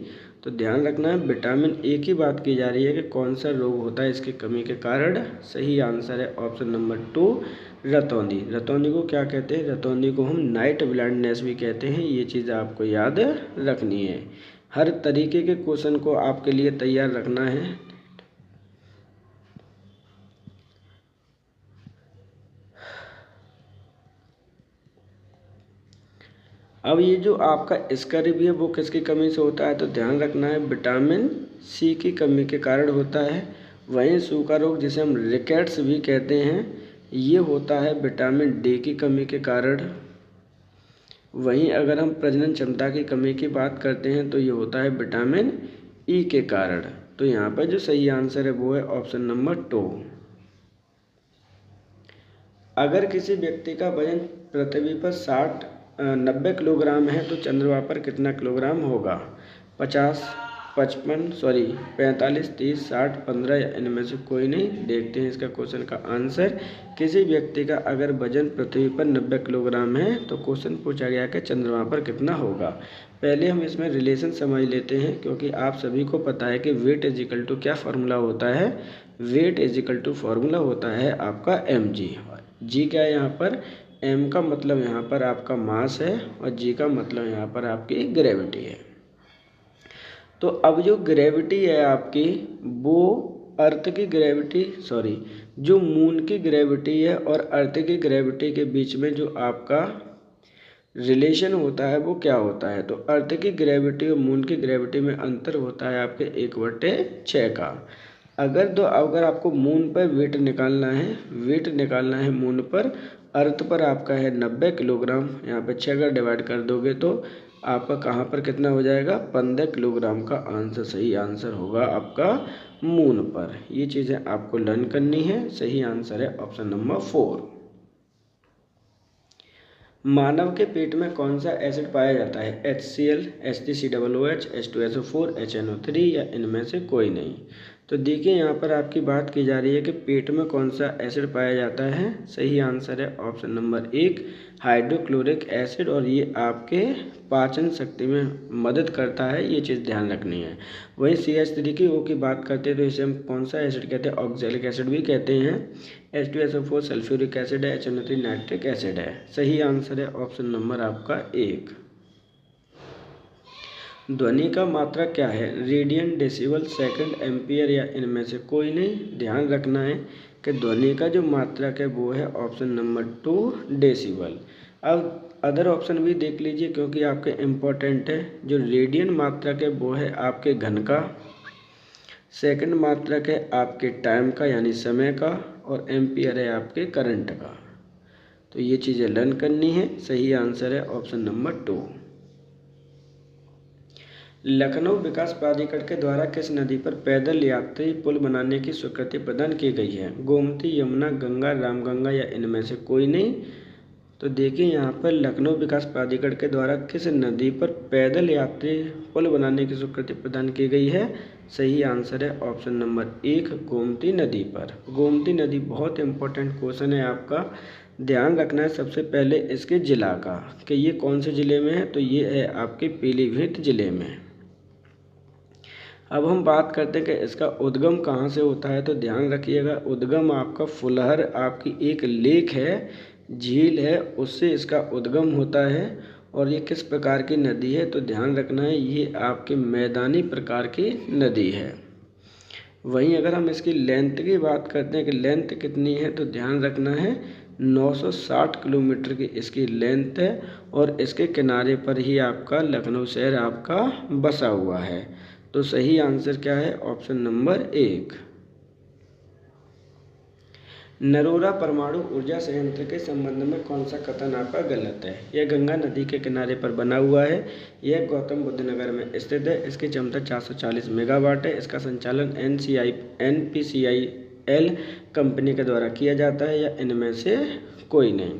S1: तो ध्यान रखना है, विटामिन ए की बात की जा रही है कि कौन सा रोग होता है इसकी कमी के कारण। सही आंसर है ऑप्शन नंबर 2, रतौंधी। रतौंधी को क्या कहते हैं? रतौंधी को हम नाइट ब्लाइंडनेस भी कहते हैं। ये चीज़ आपको याद रखनी है। हर तरीके के क्वेश्चन को आपके लिए तैयार रखना है। अब ये जो आपका स्कर्वी है वो किसकी कमी से होता है? तो ध्यान रखना है, विटामिन सी की कमी के कारण होता है। वहीं सूखा रोग, जिसे हम रिकेट्स भी कहते हैं, ये होता है विटामिन डी की कमी के कारण। वहीं अगर हम प्रजनन क्षमता की कमी की बात करते हैं तो ये होता है विटामिन ई के कारण। तो यहाँ पर जो सही आंसर है वो है ऑप्शन नंबर 2। अगर किसी व्यक्ति का वजन पृथ्वी पर 90 किलोग्राम है तो चंद्रमा पर कितना किलोग्राम होगा? 50, 45, 30, 60, 15 या इनमें से कोई नहीं। देखते हैं इसका क्वेश्चन का आंसर। किसी व्यक्ति का अगर वजन पृथ्वी पर 90 किलोग्राम है तो क्वेश्चन पूछा गया कि चंद्रमा पर कितना होगा। पहले हम इसमें रिलेशन समझ लेते हैं, क्योंकि आप सभी को पता है कि वेट इज इक्वल टू क्या फार्मूला होता है? Weight is equal to formula होता है आपका mg। जी क्या है यहाँ पर? m का मतलब यहाँ पर आपका मास है और g का मतलब यहाँ पर आपकी ग्रेविटी है। तो अब जो ग्रेविटी है आपकी, वो अर्थ की ग्रेविटी, जो मून की ग्रेविटी है और अर्थ की ग्रेविटी के बीच में जो आपका रिलेशन होता है वो क्या होता है? तो अर्थ की ग्रेविटी और मून की ग्रेविटी में अंतर होता है आपके 1/6 का। अगर आपको मून पर वेट निकालना है मून पर, अर्थ पर आपका है 90 किलोग्राम, यहाँ पे 6 अगर डिवाइड कर दोगे तो आपका कहाँ पर कितना हो जाएगा? 15 किलोग्राम का आंसर, सही आंसर होगा आपका मून पर। ये चीज़ें आपको लर्न करनी है। सही आंसर है ऑप्शन नंबर 4। मानव के पेट में कौन सा एसिड पाया जाता है? HCl, HCCOOH, H2SO4, HNO3 या इनमें से कोई नहीं। तो देखिए यहाँ पर आपकी बात की जा रही है कि पेट में कौन सा एसिड पाया जाता है। सही आंसर है ऑप्शन नंबर 1, हाइड्रोक्लोरिक एसिड। और ये आपके पाचन शक्ति में मदद करता है, ये चीज़ ध्यान रखनी है। वहीं CH3 की बात करते हैं तो इसे हम कौन सा एसिड कहते हैं? ऑक्जेलिक एसिड भी कहते हैं। H2SO4 सल्फ्यूरिक एसिड है, HNO3 नाइट्रिक एसिड है। सही आंसर है ऑप्शन नंबर आपका 1। ध्वनि का मात्रक क्या है? रेडियन, डेसिबल, सेकंड, एम्पियर या इनमें से कोई नहीं। ध्यान रखना है कि ध्वनि का जो मात्रक है वो है ऑप्शन नंबर 2, डेसिबल। अब अदर ऑप्शन भी देख लीजिए क्योंकि आपके इम्पोर्टेंट है। जो रेडियन मात्रक है वो है आपके घन का, सेकंड मात्रक है आपके टाइम का यानी समय का, और एम्पियर है आपके करंट का। तो ये चीज़ें लर्न करनी है। सही आंसर है ऑप्शन नंबर 2। लखनऊ विकास प्राधिकरण के द्वारा किस नदी पर पैदल यात्री पुल बनाने की स्वीकृति प्रदान की गई है? गोमती, यमुना, गंगा, रामगंगा या इनमें से कोई नहीं। तो देखिए यहाँ पर लखनऊ विकास प्राधिकरण के द्वारा किस नदी पर पैदल यात्री पुल बनाने की स्वीकृति प्रदान की गई है? सही आंसर है ऑप्शन नंबर 1 गोमती नदी पर। गोमती नदी बहुत इंपॉर्टेंट क्वेश्चन है आपका, ध्यान रखना है सबसे पहले इसके जिला का कि ये कौन से ज़िले में है, तो ये है आपके पीलीभीत ज़िले में। अब हम बात करते हैं कि इसका उद्गम कहाँ से होता है, तो ध्यान रखिएगा उद्गम आपका फुलहर आपकी एक लेक है, झील है, उससे इसका उद्गम होता है। और ये किस प्रकार की नदी है, तो ध्यान रखना है ये आपके मैदानी प्रकार की नदी है। वहीं अगर हम इसकी लेंथ की बात करते हैं कि लेंथ कितनी है, तो ध्यान रखना है 960 किलोमीटर की इसकी लेंथ है और इसके किनारे पर ही आपका लखनऊ शहर आपका बसा हुआ है। तो सही आंसर क्या है? Option number 1। नरोरा परमाणु ऊर्जा संयंत्र के संबंध में कौन सा कथन आपका गलत है? यह गंगा नदी के किनारे पर बना हुआ है, यह गौतम बुद्ध नगर में स्थित है, इसकी क्षमता 440 मेगावाट है, इसका संचालन NPCIL कंपनी के द्वारा किया जाता है, या इनमें से कोई नहीं।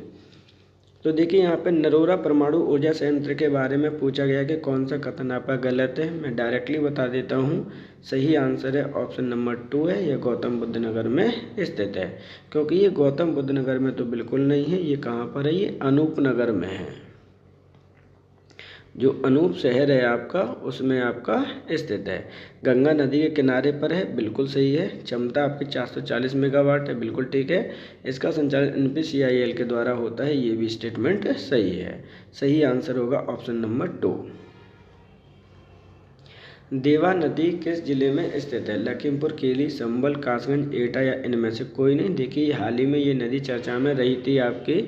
S1: तो देखिए यहाँ पे नरोरा परमाणु ऊर्जा संयंत्र के बारे में पूछा गया कि कौन सा कथन आपका गलत है। मैं डायरेक्टली बता देता हूँ, सही आंसर है ऑप्शन नंबर 2 है, यह गौतम बुद्ध नगर में स्थित है। क्योंकि ये गौतम बुद्ध नगर में तो बिल्कुल नहीं है, ये कहाँ पर है? ये अनूप नगर में है, जो अनूप शहर है आपका उसमें आपका स्थित है। गंगा नदी के किनारे पर है, बिल्कुल सही है। क्षमता आपकी 440 मेगावाट है, बिल्कुल ठीक है। इसका संचालन NPCIL के द्वारा होता है, ये भी स्टेटमेंट सही है। सही आंसर होगा ऑप्शन नंबर 2। देवा नदी किस जिले में स्थित है? लखीमपुर खीरी, संभल, कासगंज, एटा, या इनमें से कोई नहीं। देखिए हाल ही में ये नदी चर्चा में रही थी आपकी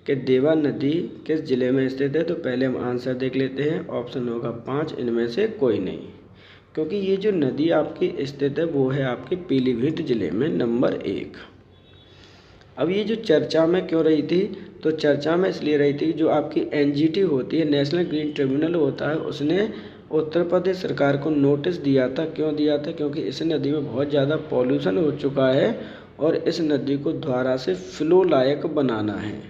S1: कि देवा नदी किस जिले में स्थित है। तो पहले हम आंसर देख लेते हैं, ऑप्शन होगा 5, इनमें से कोई नहीं। क्योंकि ये जो नदी आपकी स्थित है वो है आपके पीलीभीत जिले में, नंबर 1। अब ये जो चर्चा में क्यों रही थी, तो चर्चा में इसलिए रही थी जो आपकी NGT होती है, नेशनल ग्रीन ट्रिब्यूनल होता है, उसने उत्तर प्रदेश सरकार को नोटिस दिया था। क्यों दिया था? क्योंकि इस नदी में बहुत ज़्यादा पॉल्यूशन हो चुका है और इस नदी को दोबारा से फ्लो लायक बनाना है,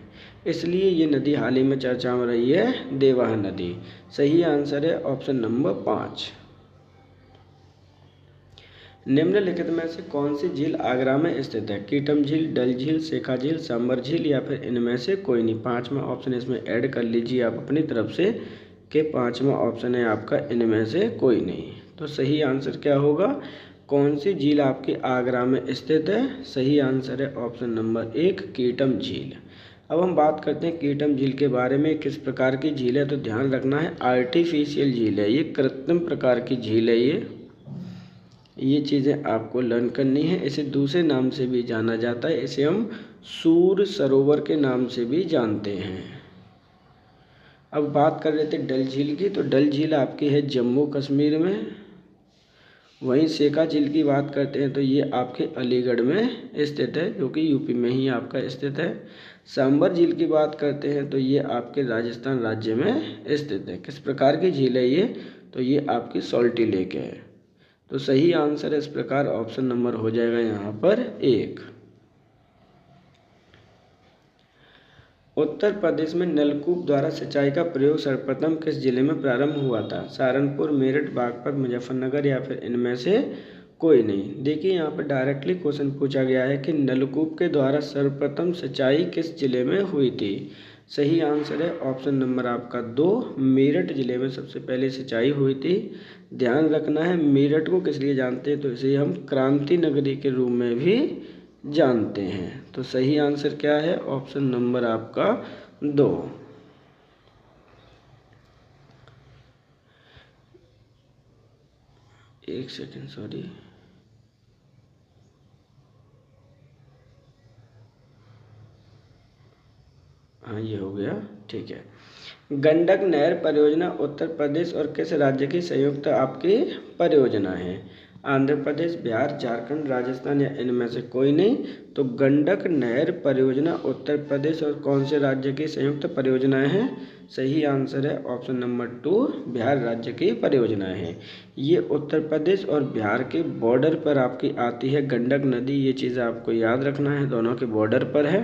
S1: इसलिए ये नदी हाल ही में चर्चा में रही है, देवाह नदी। सही आंसर है ऑप्शन नंबर 5। निम्नलिखित में से कौन सी झील आगरा में स्थित है? कीटम झील, डल झील, शेखा झील, सांबर झील, या फिर इनमें से कोई नहीं। 5वां ऑप्शन इसमें ऐड कर लीजिए आप अपनी तरफ से कि 5वां ऑप्शन है आपका इनमें से कोई नहीं। तो सही आंसर क्या होगा? कौन सी झील आपकी आगरा में स्थित है? सही आंसर है ऑप्शन नंबर 1 कीटम झील। अब हम बात करते हैं कीटम झील के बारे में, किस प्रकार की झील है। तो ध्यान रखना है आर्टिफिशियल झील है, ये कृत्रिम प्रकार की झील है। ये चीज़ें आपको लर्न करनी है। इसे दूसरे नाम से भी जाना जाता है, इसे हम सूर सरोवर के नाम से भी जानते हैं। अब बात कर रहे थे डल झील की, तो डल झील आपकी है जम्मू कश्मीर में। वहीं शेखा झील की बात करते हैं तो ये आपके अलीगढ़ में स्थित है, जो कि यूपी में ही आपका स्थित है। सांबर झील की बात करते हैं तो ये आपके राजस्थान राज्य में स्थित है। किस प्रकार की झील है ये? तो ये आपकी सॉल्टी लेक है। तो सही आंसर इस प्रकार ऑप्शन नंबर हो जाएगा यहाँ पर 1। उत्तर प्रदेश में नलकूप द्वारा सिंचाई का प्रयोग सर्वप्रथम किस जिले में प्रारंभ हुआ था? सहारनपुर, मेरठ, बागपत, मुजफ्फरनगर, या फिर इनमें से कोई नहीं। देखिए यहाँ पर डायरेक्टली क्वेश्चन पूछा गया है कि नलकूप के द्वारा सर्वप्रथम सिंचाई किस जिले में हुई थी? सही आंसर है ऑप्शन नंबर आपका 2, मेरठ जिले में सबसे पहले सिंचाई हुई थी। ध्यान रखना है मेरठ को किस लिए जानते हैं, तो इसे हम क्रांति नगरी के रूप में भी जानते हैं। तो सही आंसर क्या है? ऑप्शन नंबर आपका 2। एक सेकेंड, सॉरी, हाँ ये हो गया, ठीक है। गंडक नहर परियोजना उत्तर प्रदेश और किस राज्य की संयुक्त आपकी परियोजना है? आंध्र प्रदेश, बिहार, झारखंड, राजस्थान, या इनमें से कोई नहीं। तो गंडक नहर परियोजना उत्तर प्रदेश और कौन से राज्य की संयुक्त परियोजना है? सही आंसर है ऑप्शन नंबर 2, बिहार राज्य की परियोजना है। ये उत्तर प्रदेश और बिहार के बॉर्डर पर आपकी आती है गंडक नदी, ये चीज़ आपको याद रखना है, दोनों के बॉर्डर पर है।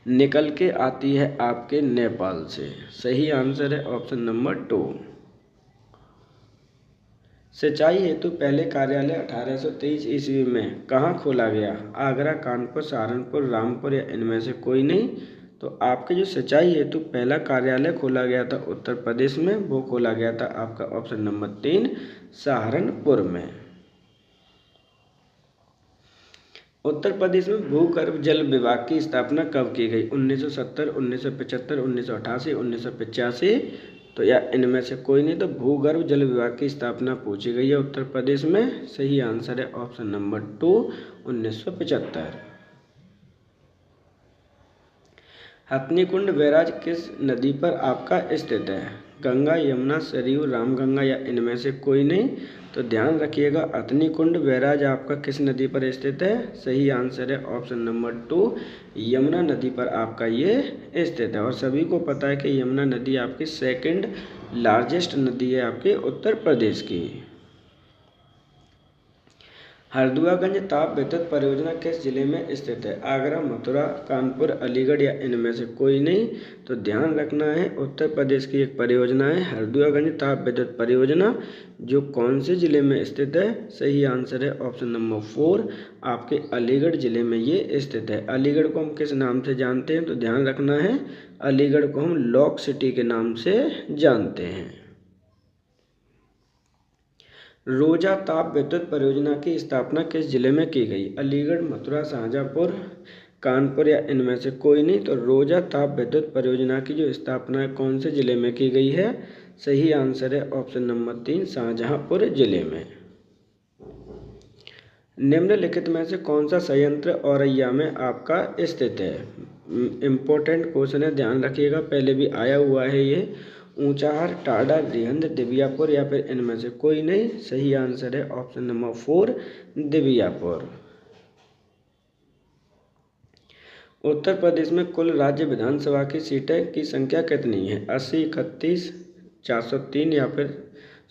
S1: निकल के आती है आपके नेपाल से। सही आंसर है ऑप्शन नंबर 2। सिंचाई हेतु पहले कार्यालय 1823 ईस्वी में कहाँ खोला गया? आगरा, कानपुर, सहारनपुर, रामपुर या इनमें से कोई नहीं। तो आपके जो सिंचाई हेतु पहला कार्यालय खोला गया था उत्तर प्रदेश में, वो खोला गया था आपका ऑप्शन नंबर 3 सहारनपुर में। उत्तर प्रदेश में भूगर्भ जल विभाग की स्थापना कब की गई? 1970, 1975, 1988, 1985 तो या इनमें से कोई नहीं। तो भूगर्भ जल विभाग की स्थापना पूछी गई है उत्तर प्रदेश में। सही आंसर है ऑप्शन नंबर 2 1975। हथनीकुंड बैराज किस नदी पर आपका स्थित है? गंगा, यमुना, सरयू, रामगंगा या इनमें से कोई नहीं। तो ध्यान रखिएगा, हथनीकुंड बैराज आपका किस नदी पर स्थित है? सही आंसर है ऑप्शन नंबर 2 यमुना नदी पर आपका ये स्थित है। और सभी को पता है कि यमुना नदी आपकी सेकंड लार्जेस्ट नदी है आपके उत्तर प्रदेश की। हरदुआगंज ताप विद्युत परियोजना किस जिले में स्थित है? आगरा, मथुरा, कानपुर, अलीगढ़ या इनमें से कोई नहीं। तो ध्यान रखना है, उत्तर प्रदेश की एक परियोजना है हरदुआगंज ताप विद्युत परियोजना, जो कौन से जिले में स्थित है? सही आंसर है ऑप्शन नंबर 4 आपके अलीगढ़ जिले में ये स्थित है। अलीगढ़ को हम किस नाम से जानते हैं? तो ध्यान रखना है, अलीगढ़ को हम लॉक सिटी के नाम से जानते हैं। रोजा ताप विद्युत परियोजना की स्थापना किस जिले में की गई? अलीगढ़, मथुरा, शाहजहाँपुर, कानपुर या इनमें से कोई नहीं। तो रोजा ताप विद्युत परियोजना की जो स्थापना है कौन से जिले में की गई है? सही आंसर है ऑप्शन नंबर 3 शाहजहाँपुर जिले में। निम्नलिखित में से कौन सा संयंत्र औरैया में आपका स्थित है? इम्पोर्टेंट क्वेश्चन है, ध्यान रखिएगा, पहले भी आया हुआ है ये। ऊंचाहार, टाडा, रिहंद, दिबियापुर या फिर इनमें से कोई नहीं। सही आंसर है ऑप्शन नंबर 4 दिबियापुर। उत्तर प्रदेश में कुल राज्य विधानसभा की सीटें की संख्या कितनी है? 80, 31, 403 या फिर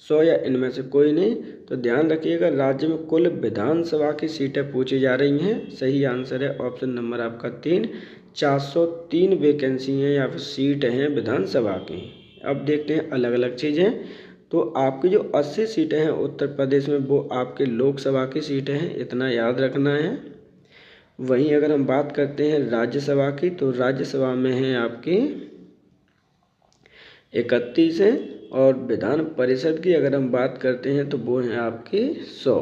S1: 100 या इनमें से कोई नहीं। तो ध्यान रखिएगा, राज्य में कुल विधानसभा की सीटें पूछी जा रही हैं। सही आंसर है ऑप्शन नंबर आपका 3 403 वैकेंसी हैं या फिर सीट हैं विधानसभा की। अब देखते हैं अलग अलग चीज़ें। तो आपकी जो 80 सीटें हैं उत्तर प्रदेश में, वो आपके लोकसभा की सीटें हैं, इतना याद रखना है। वहीं अगर हम बात करते हैं राज्यसभा की, तो राज्यसभा में है आपकी 31 हैं। और विधान परिषद की अगर हम बात करते हैं तो वो हैं आपकी 100।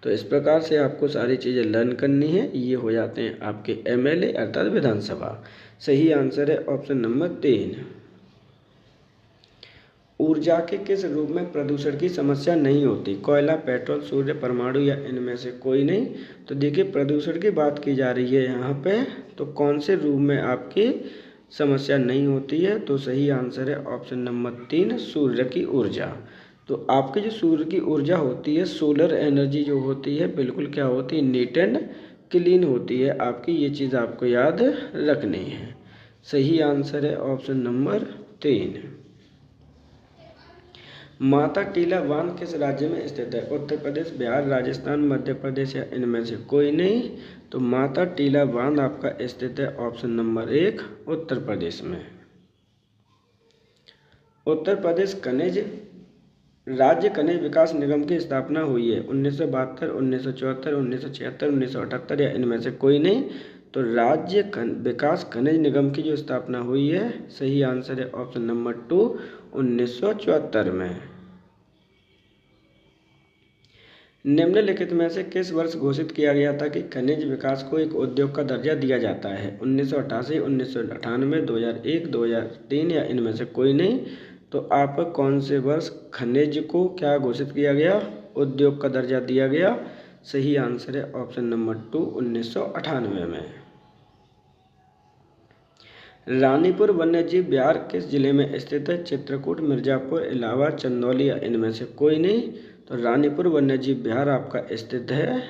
S1: तो इस प्रकार से आपको सारी चीज़ें लर्न करनी है। ये हो जाते हैं आपके MLA अर्थात विधानसभा। सही आंसर है ऑप्शन नंबर 3। ऊर्जा के किस रूप में प्रदूषण की समस्या नहीं होती? कोयला, पेट्रोल, सूर्य, परमाणु या इनमें से कोई नहीं। तो देखिए, प्रदूषण की बात की जा रही है यहाँ पे, तो कौन से रूप में आपकी समस्या नहीं होती है? तो सही आंसर है ऑप्शन नंबर 3 सूर्य की ऊर्जा। तो आपकी जो सूर्य की ऊर्जा होती है, सोलर एनर्जी जो होती है, बिल्कुल क्या होती है? नीट एंड क्लीन होती है आपकी। ये चीज़ आपको याद रखनी है। सही आंसर है ऑप्शन नंबर 3। माता टीला बांध किस राज्य में स्थित है? उत्तर प्रदेश, बिहार, राजस्थान, मध्य प्रदेश या इनमें से कोई नहीं। तो माता टीला बांध आपका स्थित है ऑप्शन नंबर 1 उत्तर प्रदेश में। उत्तर प्रदेश खनिज राज्य खनिज विकास निगम की स्थापना हुई है 1972, 1974, 1976, 1978 या इनमें से कोई नहीं। तो राज्य विकास खनिज निगम की जो स्थापना हुई है, सही आंसर है ऑप्शन नंबर 2 1974 में। निम्नलिखित में से किस वर्ष घोषित किया गया था कि खनिज विकास को एक उद्योग का दर्जा दिया जाता है? 1988, 1998, 2001, 2003 या इनमें से कोई नहीं। तो आप कौन से वर्ष खनिज को क्या घोषित किया गया? उद्योग का दर्जा दिया गया। सही आंसर है ऑप्शन नंबर 2 1998 में। रानीपुर वन्यजीव विहार किस जिले में स्थित है? चित्रकूट, मिर्जापुर, इलाहाबाद, चंदौली या इनमें से कोई नहीं। तो रानीपुर वन्यजीव विहार आपका स्थित है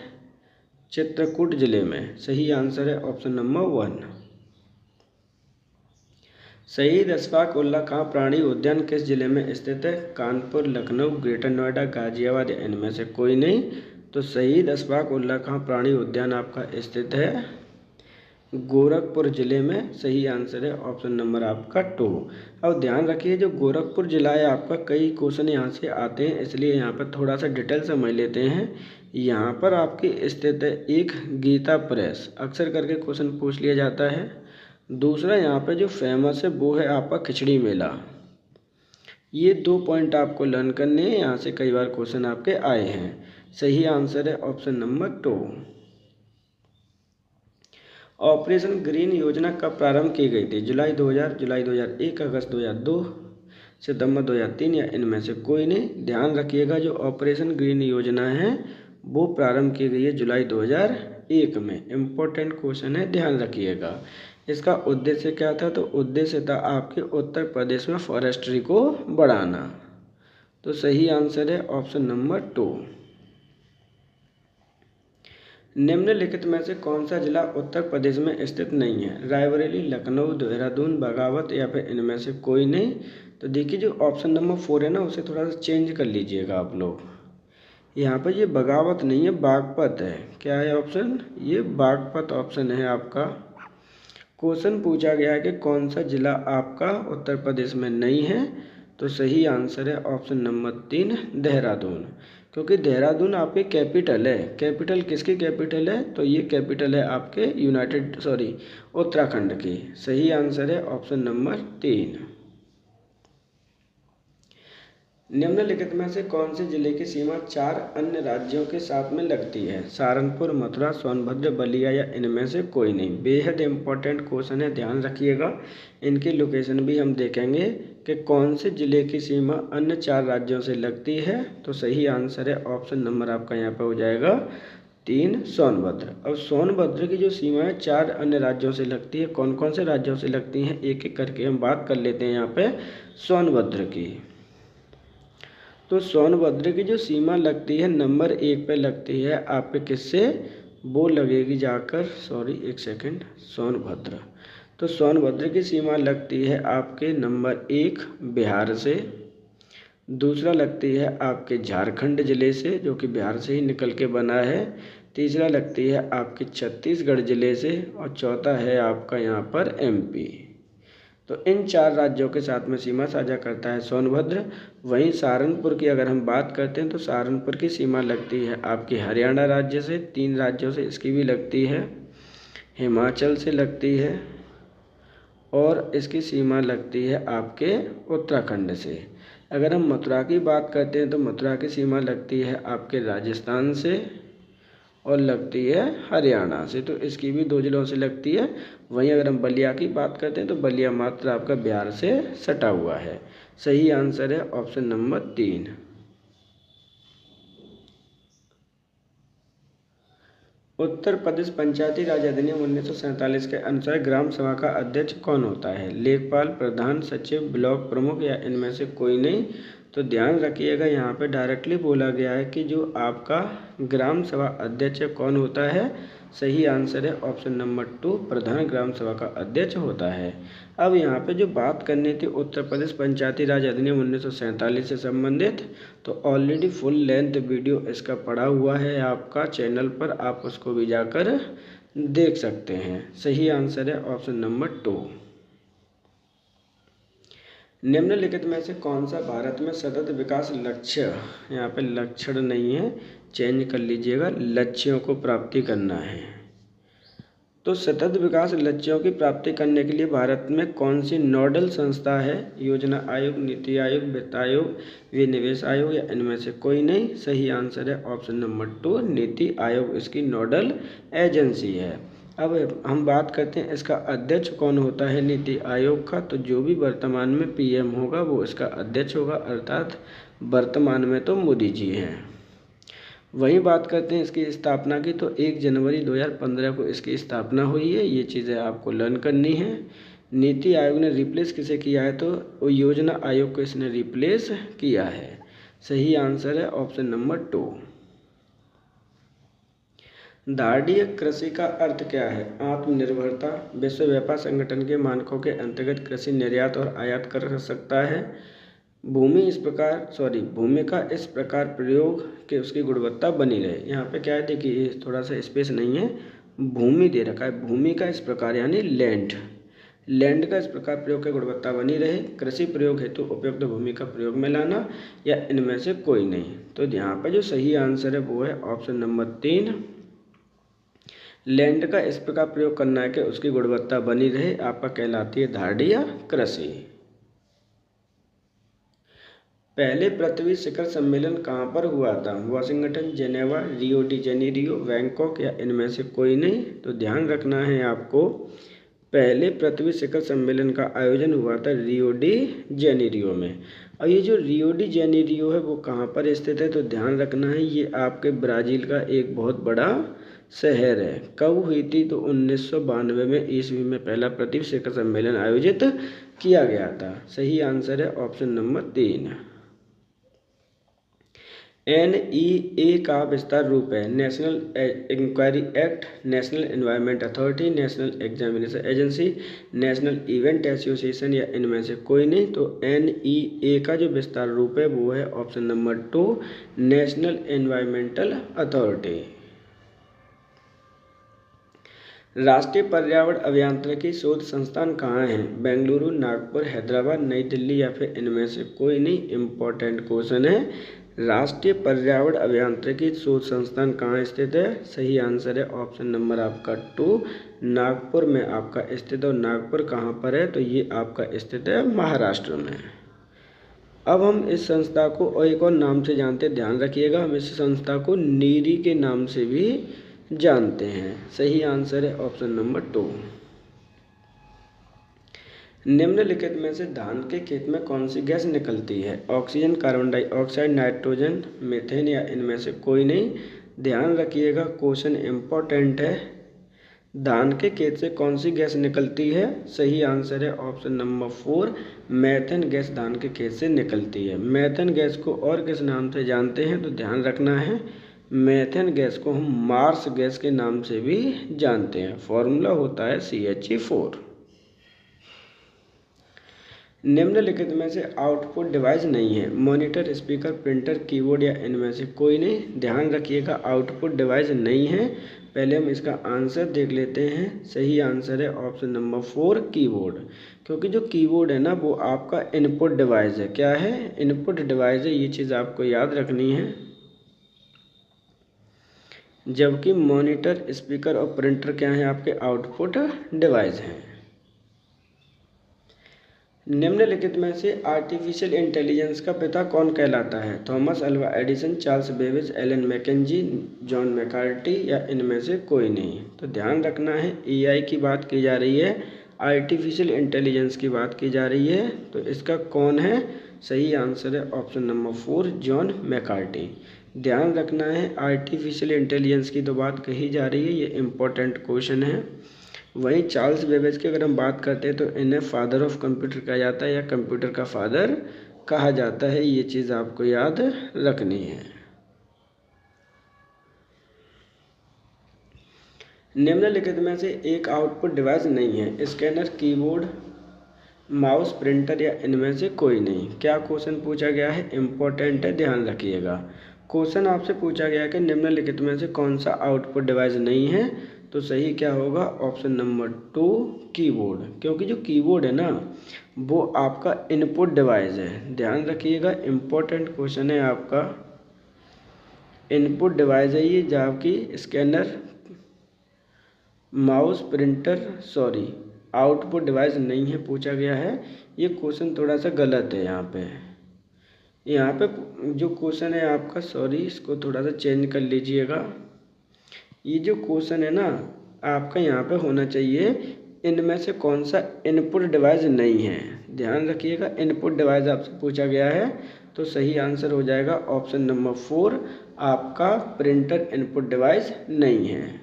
S1: चित्रकूट जिले में। सही आंसर है ऑप्शन नंबर 1। शहीद अशफाक उल्लाह खां प्राणी उद्यान किस जिले में स्थित है? कानपुर, लखनऊ, ग्रेटर नोएडा, गाजियाबाद या इनमें से कोई नहीं। तो शहीद अशफाक उल्लाह खां प्राणी उद्यान आपका स्थित है गोरखपुर जिले में। सही आंसर है ऑप्शन नंबर आपका 2। अब ध्यान रखिए जो गोरखपुर जिला है आपका, कई क्वेश्चन यहाँ से आते हैं, इसलिए यहाँ पर थोड़ा सा डिटेल समझ लेते हैं। यहाँ पर आपकी स्थित है एक गीता प्रेस, अक्सर करके क्वेश्चन पूछ लिया जाता है। दूसरा यहाँ पे जो फेमस है वो है आपका खिचड़ी मेला। ये 2 पॉइंट आपको लर्न करने हैं, यहाँ से कई बार क्वेश्चन आपके आए हैं। सही आंसर है ऑप्शन नंबर 2। ऑपरेशन ग्रीन योजना कब प्रारंभ की गई थी? जुलाई 2000, जुलाई 2001, अगस्त 2002, सितंबर 2003 या इनमें से कोई नहीं। ध्यान रखिएगा जो ऑपरेशन ग्रीन योजना है वो प्रारंभ की गई है जुलाई 2001 में। इम्पोर्टेंट क्वेश्चन है, ध्यान रखिएगा। इसका उद्देश्य क्या था? तो उद्देश्य था आपके उत्तर प्रदेश में फॉरेस्ट्री को बढ़ाना। तो सही आंसर है ऑप्शन नंबर 2। निम्नलिखित में से कौन सा जिला उत्तर प्रदेश में स्थित नहीं है? रायबरेली, लखनऊ, देहरादून, बगावत या फिर इनमें से कोई नहीं। तो देखिए जो ऑप्शन नंबर 4 है ना, उसे थोड़ा सा चेंज कर लीजिएगा आप लोग। यहाँ पर ये बगावत नहीं है, बागपत है। क्या है ऑप्शन? ये बागपत ऑप्शन है आपका। क्वेश्चन पूछा गया है कि कौन सा जिला आपका उत्तर प्रदेश में नहीं है, तो सही आंसर है ऑप्शन नंबर 3 देहरादून। क्योंकि देहरादून आपके कैपिटल है। कैपिटल किसकी कैपिटल है? तो ये कैपिटल है आपके उत्तराखंड की। सही आंसर है ऑप्शन नंबर 3। निम्नलिखित में से कौन से जिले की सीमा 4 अन्य राज्यों के साथ में लगती है? सहारनपुर, मथुरा, सोनभद्र, बलिया या इनमें से कोई नहीं। बेहद इंपॉर्टेंट क्वेश्चन है, ध्यान रखिएगा। इनकी लोकेशन भी हम देखेंगे कि कौन से जिले की सीमा अन्य 4 राज्यों से लगती है। तो सही आंसर है ऑप्शन नंबर आपका यहाँ पर हो जाएगा 3 सोनभद्र। अब सोनभद्र की जो सीमा है 4 अन्य राज्यों से लगती है। कौन कौन से राज्यों से लगती हैं एक एक करके हम बात कर लेते हैं यहाँ पे सोनभद्र की। तो सोनभद्र की जो सीमा लगती है नंबर 1 पे लगती है आपके किससे? वो लगेगी जाकर, एक सेकंड, सोनभद्र। तो सोनभद्र की सीमा लगती है आपके नंबर 1 बिहार से। दूसरा लगती है आपके झारखंड ज़िले से, जो कि बिहार से ही निकल के बना है। तीसरा लगती है आपके छत्तीसगढ़ ज़िले से, और चौथा है आपका यहाँ पर MP। तो इन 4 राज्यों के साथ में सीमा साझा करता है सोनभद्र। वहीं सहारनपुर की अगर हम बात करते हैं तो सहारनपुर की सीमा लगती है आपकी हरियाणा राज्य से। 3 राज्यों से इसकी भी लगती है, हिमाचल से लगती है, और इसकी सीमा लगती है आपके उत्तराखंड से। अगर हम मथुरा की बात करते हैं तो मथुरा की सीमा लगती है आपके राजस्थान से और लगती है हरियाणा से। तो इसकी भी 2 जिलों से लगती है। वहीं अगर हम बलिया की बात करते हैं तो बलिया मात्र आपका बिहार से सटा हुआ है। सही आंसर है ऑप्शन नंबर 3। उत्तर प्रदेश पंचायती राज अधिनियम 1947 के अनुसार ग्राम सभा का अध्यक्ष कौन होता है? लेखपाल, प्रधान, सचिव, ब्लॉक प्रमुख या इनमें से कोई नहीं। तो ध्यान रखिएगा यहाँ पे डायरेक्टली बोला गया है कि जो आपका ग्राम सभा अध्यक्ष कौन होता है? सही आंसर है ऑप्शन नंबर 2, प्रधान ग्राम सभा का अध्यक्ष होता है। अब यहाँ पे जो बात करनी थी उत्तर प्रदेश पंचायती राज अधिनियम 1947 से संबंधित, तो ऑलरेडी फुल लेंथ वीडियो इसका पड़ा हुआ है आपका चैनल पर, आप उसको भी जाकर देख सकते हैं। सही आंसर है ऑप्शन नंबर 2। निम्नलिखित में से कौन सा भारत में सतत विकास लक्ष्य, यहाँ पे लक्षण नहीं है, चेंज कर लीजिएगा, लक्ष्यों को प्राप्ति करना है। तो सतत विकास लक्ष्यों की प्राप्ति करने के लिए भारत में कौन सी नोडल संस्था है? योजना आयोग, नीति आयोग, वित्त आयोग, विनिवेश आयोग या इनमें से कोई नहीं। सही आंसर है ऑप्शन नंबर 2, नीति आयोग इसकी नोडल एजेंसी है। अब हम बात करते हैं इसका अध्यक्ष कौन होता है नीति आयोग का। तो जो भी वर्तमान में PM होगा वो इसका अध्यक्ष होगा, अर्थात वर्तमान में तो मोदी जी हैं। वहीं बात करते हैं इसकी स्थापना की, तो 1 जनवरी 2015 को इसकी स्थापना हुई है। ये चीज़ें आपको लर्न करनी है। नीति आयोग ने रिप्लेस किसे किया है? तो योजना आयोग को इसने रिप्लेस किया है। सही आंसर है ऑप्शन नंबर 2। दार्ढीय कृषि का अर्थ क्या है? आत्मनिर्भरता, विश्व व्यापार संगठन के मानकों के अंतर्गत कृषि निर्यात और आयात कर सकता है, भूमि का इस प्रकार प्रयोग कि उसकी गुणवत्ता बनी रहे। यहाँ पे क्या है, देखिए थोड़ा सा स्पेस नहीं है, भूमि दे रखा है, भूमि का इस प्रकार यानी लैंड, लैंड का इस प्रकार प्रयोग की गुणवत्ता बनी रहे, कृषि प्रयोग हेतु उपयुक्त भूमि का प्रयोग में लाना, या इनमें से कोई नहीं। तो यहाँ पर जो सही आंसर है वो है ऑप्शन नंबर 3, लैंड का इस प्रकार प्रयोग करना है कि उसकी गुणवत्ता बनी रहे, आपका कहलाती है धारणीय या कृषि। पहले पृथ्वी शिखर सम्मेलन कहाँ पर हुआ था? Washington, Geneva, Rio de Janeiro, Bangkok, या इनमें से कोई नहीं। तो ध्यान रखना है आपको, पहले पृथ्वी शिखर सम्मेलन का आयोजन हुआ था रियो डी जेनेरियो में। और ये जो रियो डी जेनेरियो है वो कहाँ पर स्थित है? तो ध्यान रखना है, ये आपके ब्राज़ील का एक बहुत बड़ा शहर है। कब हुई थी? तो 1992 में ईस्वी में पहला पृथ्वी शिखर सम्मेलन आयोजित किया गया था। सही आंसर है ऑप्शन नंबर 3। NEA का विस्तार रूप है national inquiry act, national environment authority, national examination agency, national event association, या इनमें से कोई नहीं। तो NEA का जो विस्तार रूप है वो है option number 2, national environmental authority. राष्ट्रीय पर्यावरण अभियांत्रिकी शोध संस्थान कहाँ हैं? बेंगलुरु, नागपुर, हैदराबाद, नई दिल्ली, या फिर इनमें से कोई नहीं। इम्पोर्टेंट क्वेश्चन है, राष्ट्रीय पर्यावरण अभियांत्रिकी शोध संस्थान कहाँ स्थित है? सही आंसर है ऑप्शन नंबर आपका 2, नागपुर में आपका स्थित है। और नागपुर कहाँ पर है? तो ये आपका स्थित है महाराष्ट्र में। अब हम इस संस्था को एक और नाम से जानते हैं, ध्यान रखिएगा, हम इस संस्था को नीरी के नाम से भी जानते हैं। सही आंसर है ऑप्शन नंबर 2। निम्नलिखित में से धान के खेत में कौन सी गैस निकलती है? Oxygen, carbon dioxide, nitrogen, methane, या इनमें से कोई नहीं। ध्यान रखिएगा, क्वेश्चन इम्पोर्टेंट है। धान के खेत से कौन सी गैस निकलती है? सही आंसर है ऑप्शन नंबर 4, मेथेन गैस धान के खेत से निकलती है। मेथेन गैस को और किस नाम से जानते हैं? तो ध्यान रखना है, मेथेन गैस को हम मार्स गैस के नाम से भी जानते हैं। फॉर्मूला होता है CH4। निम्नलिखित में से आउटपुट डिवाइस नहीं है? मॉनिटर, स्पीकर, प्रिंटर, कीबोर्ड, या इनमें से कोई नहीं। ध्यान रखिएगा, आउटपुट डिवाइस नहीं है। पहले हम इसका आंसर देख लेते हैं। सही आंसर है ऑप्शन नंबर 4, कीबोर्ड। क्योंकि जो कीबोर्ड है ना वो आपका इनपुट डिवाइस है। क्या है? इनपुट डिवाइस है, ये चीज़ आपको याद रखनी है। जबकि मॉनिटर, स्पीकर और प्रिंटर क्या है? आपके आउटपुट डिवाइस हैं। निम्नलिखित में से आर्टिफिशियल इंटेलिजेंस का पिता कौन कहलाता है? Thomas Alva Edison, Charles Babbage, Alan Mackenzie, John McCarthy, या इनमें से कोई नहीं। तो ध्यान रखना है, AI की बात की जा रही है, आर्टिफिशियल इंटेलिजेंस की बात की जा रही है। तो इसका कौन है? सही आंसर है ऑप्शन नंबर 4, जॉन मैकार्टी। ध्यान रखना है, आर्टिफिशियल इंटेलिजेंस की तो बात कही जा रही है, ये इम्पोर्टेंट क्वेश्चन है। वहीं चार्ल्स बेबेज की अगर हम बात करते हैं तो इन्हें फादर ऑफ कंप्यूटर कहा जाता है, या कंप्यूटर का फादर कहा जाता है। ये चीज़ आपको याद रखनी है। निम्नलिखित में से एक आउटपुट डिवाइस नहीं है? स्कैनर, कीबोर्ड, माउस, प्रिंटर, या इनमें से कोई नहीं। क्या क्वेश्चन पूछा गया है? इम्पोर्टेंट है, ध्यान रखिएगा। क्वेश्चन आपसे पूछा गया है कि निम्नलिखित में से कौन सा आउटपुट डिवाइस नहीं है? तो सही क्या होगा? Option number 2, keyboard. क्योंकि जो कीबोर्ड है ना वो आपका इनपुट डिवाइस है। ध्यान रखिएगा, इम्पोर्टेंट क्वेश्चन है आपका। इनपुट डिवाइस है ये, जबकि scanner, mouse, printer output device नहीं है पूछा गया है। ये क्वेश्चन थोड़ा सा गलत है। यहाँ पे जो क्वेश्चन है आपका, इसको थोड़ा सा चेंज कर लीजिएगा। ये जो क्वेश्चन है ना आपका, यहाँ पे होना चाहिए इनमें से कौन सा इनपुट डिवाइस नहीं है। ध्यान रखिएगा, इनपुट डिवाइस आपसे पूछा गया है। तो सही आंसर हो जाएगा ऑप्शन नंबर 4, आपका प्रिंटर इनपुट डिवाइस नहीं है।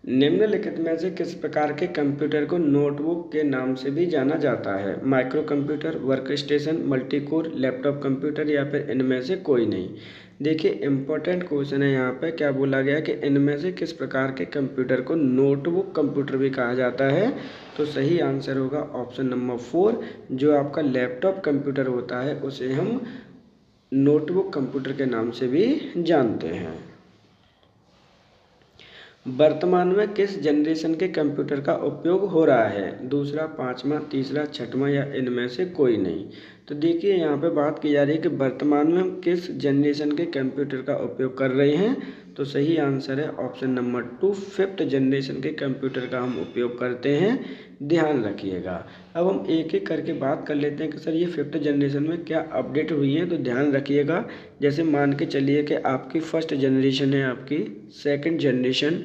S1: निम्नलिखित में से किस प्रकार के कंप्यूटर को नोटबुक के नाम से भी जाना जाता है? Micro computer, work station, multicore, laptop computer, या फिर इनमें से कोई नहीं। देखिए, इम्पोर्टेंट क्वेश्चन है यहाँ पे। क्या बोला गया कि इनमें से किस प्रकार के कंप्यूटर को नोटबुक कंप्यूटर भी कहा जाता है? तो सही आंसर होगा ऑप्शन नंबर 4, जो आपका लैपटॉप कंप्यूटर होता है उसे हम नोटबुक कंप्यूटर के नाम से भी जानते हैं। वर्तमान में किस जनरेशन के कंप्यूटर का उपयोग हो रहा है? दूसरा, पाँचवा, तीसरा, छठवां या इनमें से कोई नहीं। तो देखिए यहाँ पे बात की जा रही है कि वर्तमान में हम किस जनरेशन के कंप्यूटर का उपयोग कर रहे हैं। तो सही आंसर है ऑप्शन नंबर 2, 5th जनरेशन के कंप्यूटर का हम उपयोग करते हैं। ध्यान रखिएगा। अब हम एक एक करके बात कर लेते हैं कि सर ये 5th जनरेशन में क्या अपडेट हुई है। तो ध्यान रखिएगा, जैसे मान के चलिए कि आपकी फर्स्ट जनरेशन है, आपकी second generation,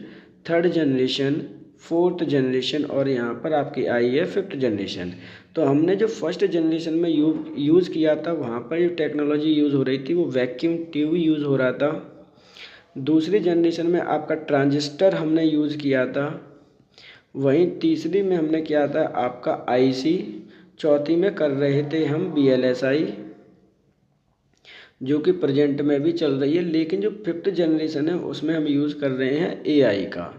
S1: third generation, fourth generation और यहाँ पर आपकी आई है 5th जनरेशन। तो हमने जो फर्स्ट जनरेशन में यूज़ किया था, वहाँ पर जो टेक्नोलॉजी यूज़ हो रही थी वो वैक्यूम ट्यूब यूज़ हो रहा था। दूसरी जनरेशन में आपका ट्रांजिस्टर हमने यूज़ किया था। वहीं तीसरी में हमने किया था आपका आईसी। चौथी में कर रहे थे हम VLSI, जो कि प्रेजेंट में भी चल रही है। लेकिन जो 5th जनरेशन है उसमें हम यूज़ कर रहे हैं AI का।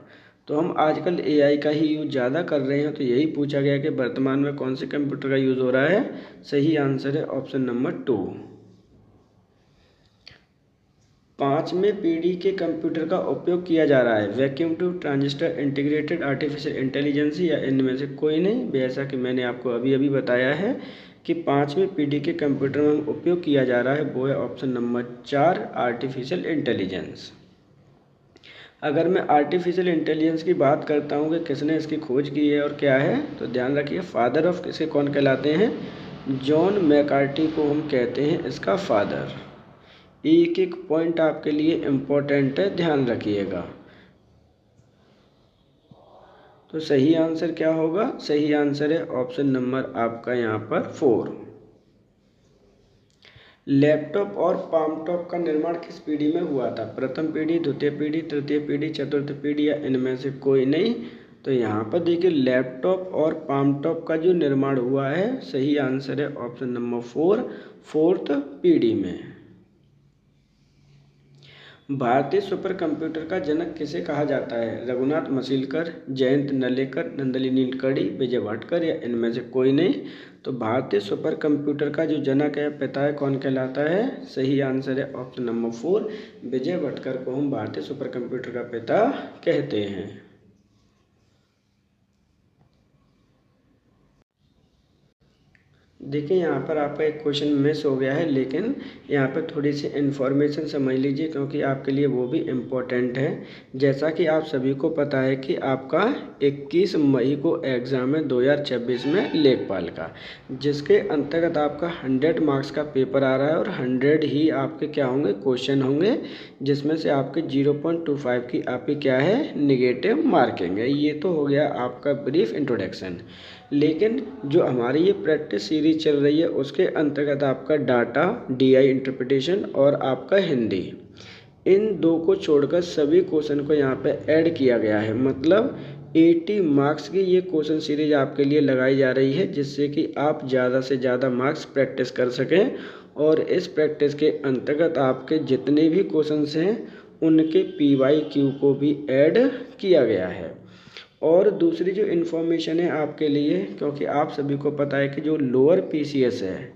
S1: तो हम आजकल AI का ही यूज़ ज़्यादा कर रहे हैं। तो यही पूछा गया कि वर्तमान में कौन से कंप्यूटर का यूज़ हो रहा है। सही आंसर है ऑप्शन नंबर 2। 5वीं पीढ़ी के कंप्यूटर का उपयोग किया जा रहा है। Vacuum tube, transistor, integrated artificial intelligence या इनमें से कोई नहीं। जैसा कि मैंने आपको अभी अभी बताया है कि 5वीं पीढ़ी के कंप्यूटर में उपयोग किया जा रहा है, वो है ऑप्शन नंबर 4, आर्टिफिशियल इंटेलिजेंस। अगर मैं आर्टिफिशियल इंटेलिजेंस की बात करता हूँ कि किसने इसकी खोज की है और क्या है, तो ध्यान रखिए, फादर ऑफ किसे कौन कहलाते हैं? जॉन मैकार्टी को हम कहते हैं इसका फादर। एक एक पॉइंट आपके लिए इम्पोर्टेंट है, ध्यान रखिएगा। तो सही आंसर क्या होगा? सही आंसर है ऑप्शन नंबर आपका यहाँ पर 4। लैपटॉप और पामटॉप का निर्माण किस पीढ़ी में हुआ था? प्रथम पीढ़ी, द्वितीय पीढ़ी, तृतीय पीढ़ी, चतुर्थ पीढ़ी या इनमें से कोई नहीं। तो यहाँ पर देखिए लैपटॉप और पामटॉप का जो निर्माण हुआ है, सही आंसर है ऑप्शन नंबर 4, 4th पीढ़ी में। भारतीय सुपर कंप्यूटर का जनक किसे कहा जाता है? रघुनाथ मशीलकर, जयंत नलेकर, नंदनी नीलकणी, विजय भटकर या इनमें से कोई नहीं। तो भारतीय सुपर कंप्यूटर का जो जनक है, पिता है, कौन कहलाता है? सही आंसर है ऑप्शन नंबर 4, विजय भटकर को हम भारतीय सुपर कंप्यूटर का पिता कहते हैं। देखिए यहाँ पर आपका एक क्वेश्चन मिस हो गया है, लेकिन यहाँ पर थोड़ी सी इन्फॉर्मेशन समझ लीजिए क्योंकि आपके लिए वो भी इम्पोर्टेंट है। जैसा कि आप सभी को पता है कि आपका 21 मई को एग्ज़ाम है 2026 में लेखपाल का, जिसके अंतर्गत आपका 100 मार्क्स का पेपर आ रहा है और 100 ही आपके क्या होंगे? क्वेश्चन होंगे, जिसमें से आपके 0.25 की आपकी क्या है? निगेटिव मार्किंग है। ये तो हो गया आपका ब्रीफ इंट्रोडक्शन। लेकिन जो हमारी ये प्रैक्टिस सीरीज चल रही है उसके अंतर्गत आपका डाटा, DI इंटरप्रिटेशन और आपका हिंदी, इन दो को छोड़कर सभी क्वेश्चन को यहाँ पे ऐड किया गया है। मतलब 80 मार्क्स की ये क्वेश्चन सीरीज आपके लिए लगाई जा रही है, जिससे कि आप ज़्यादा से ज़्यादा मार्क्स प्रैक्टिस कर सकें। और इस प्रैक्टिस के अंतर्गत आपके जितने भी क्वेश्चंस हैं उनके PYQ को भी ऐड किया गया है। और दूसरी जो इन्फॉर्मेशन है आपके लिए, क्योंकि आप सभी को पता है कि जो लोअर PCS है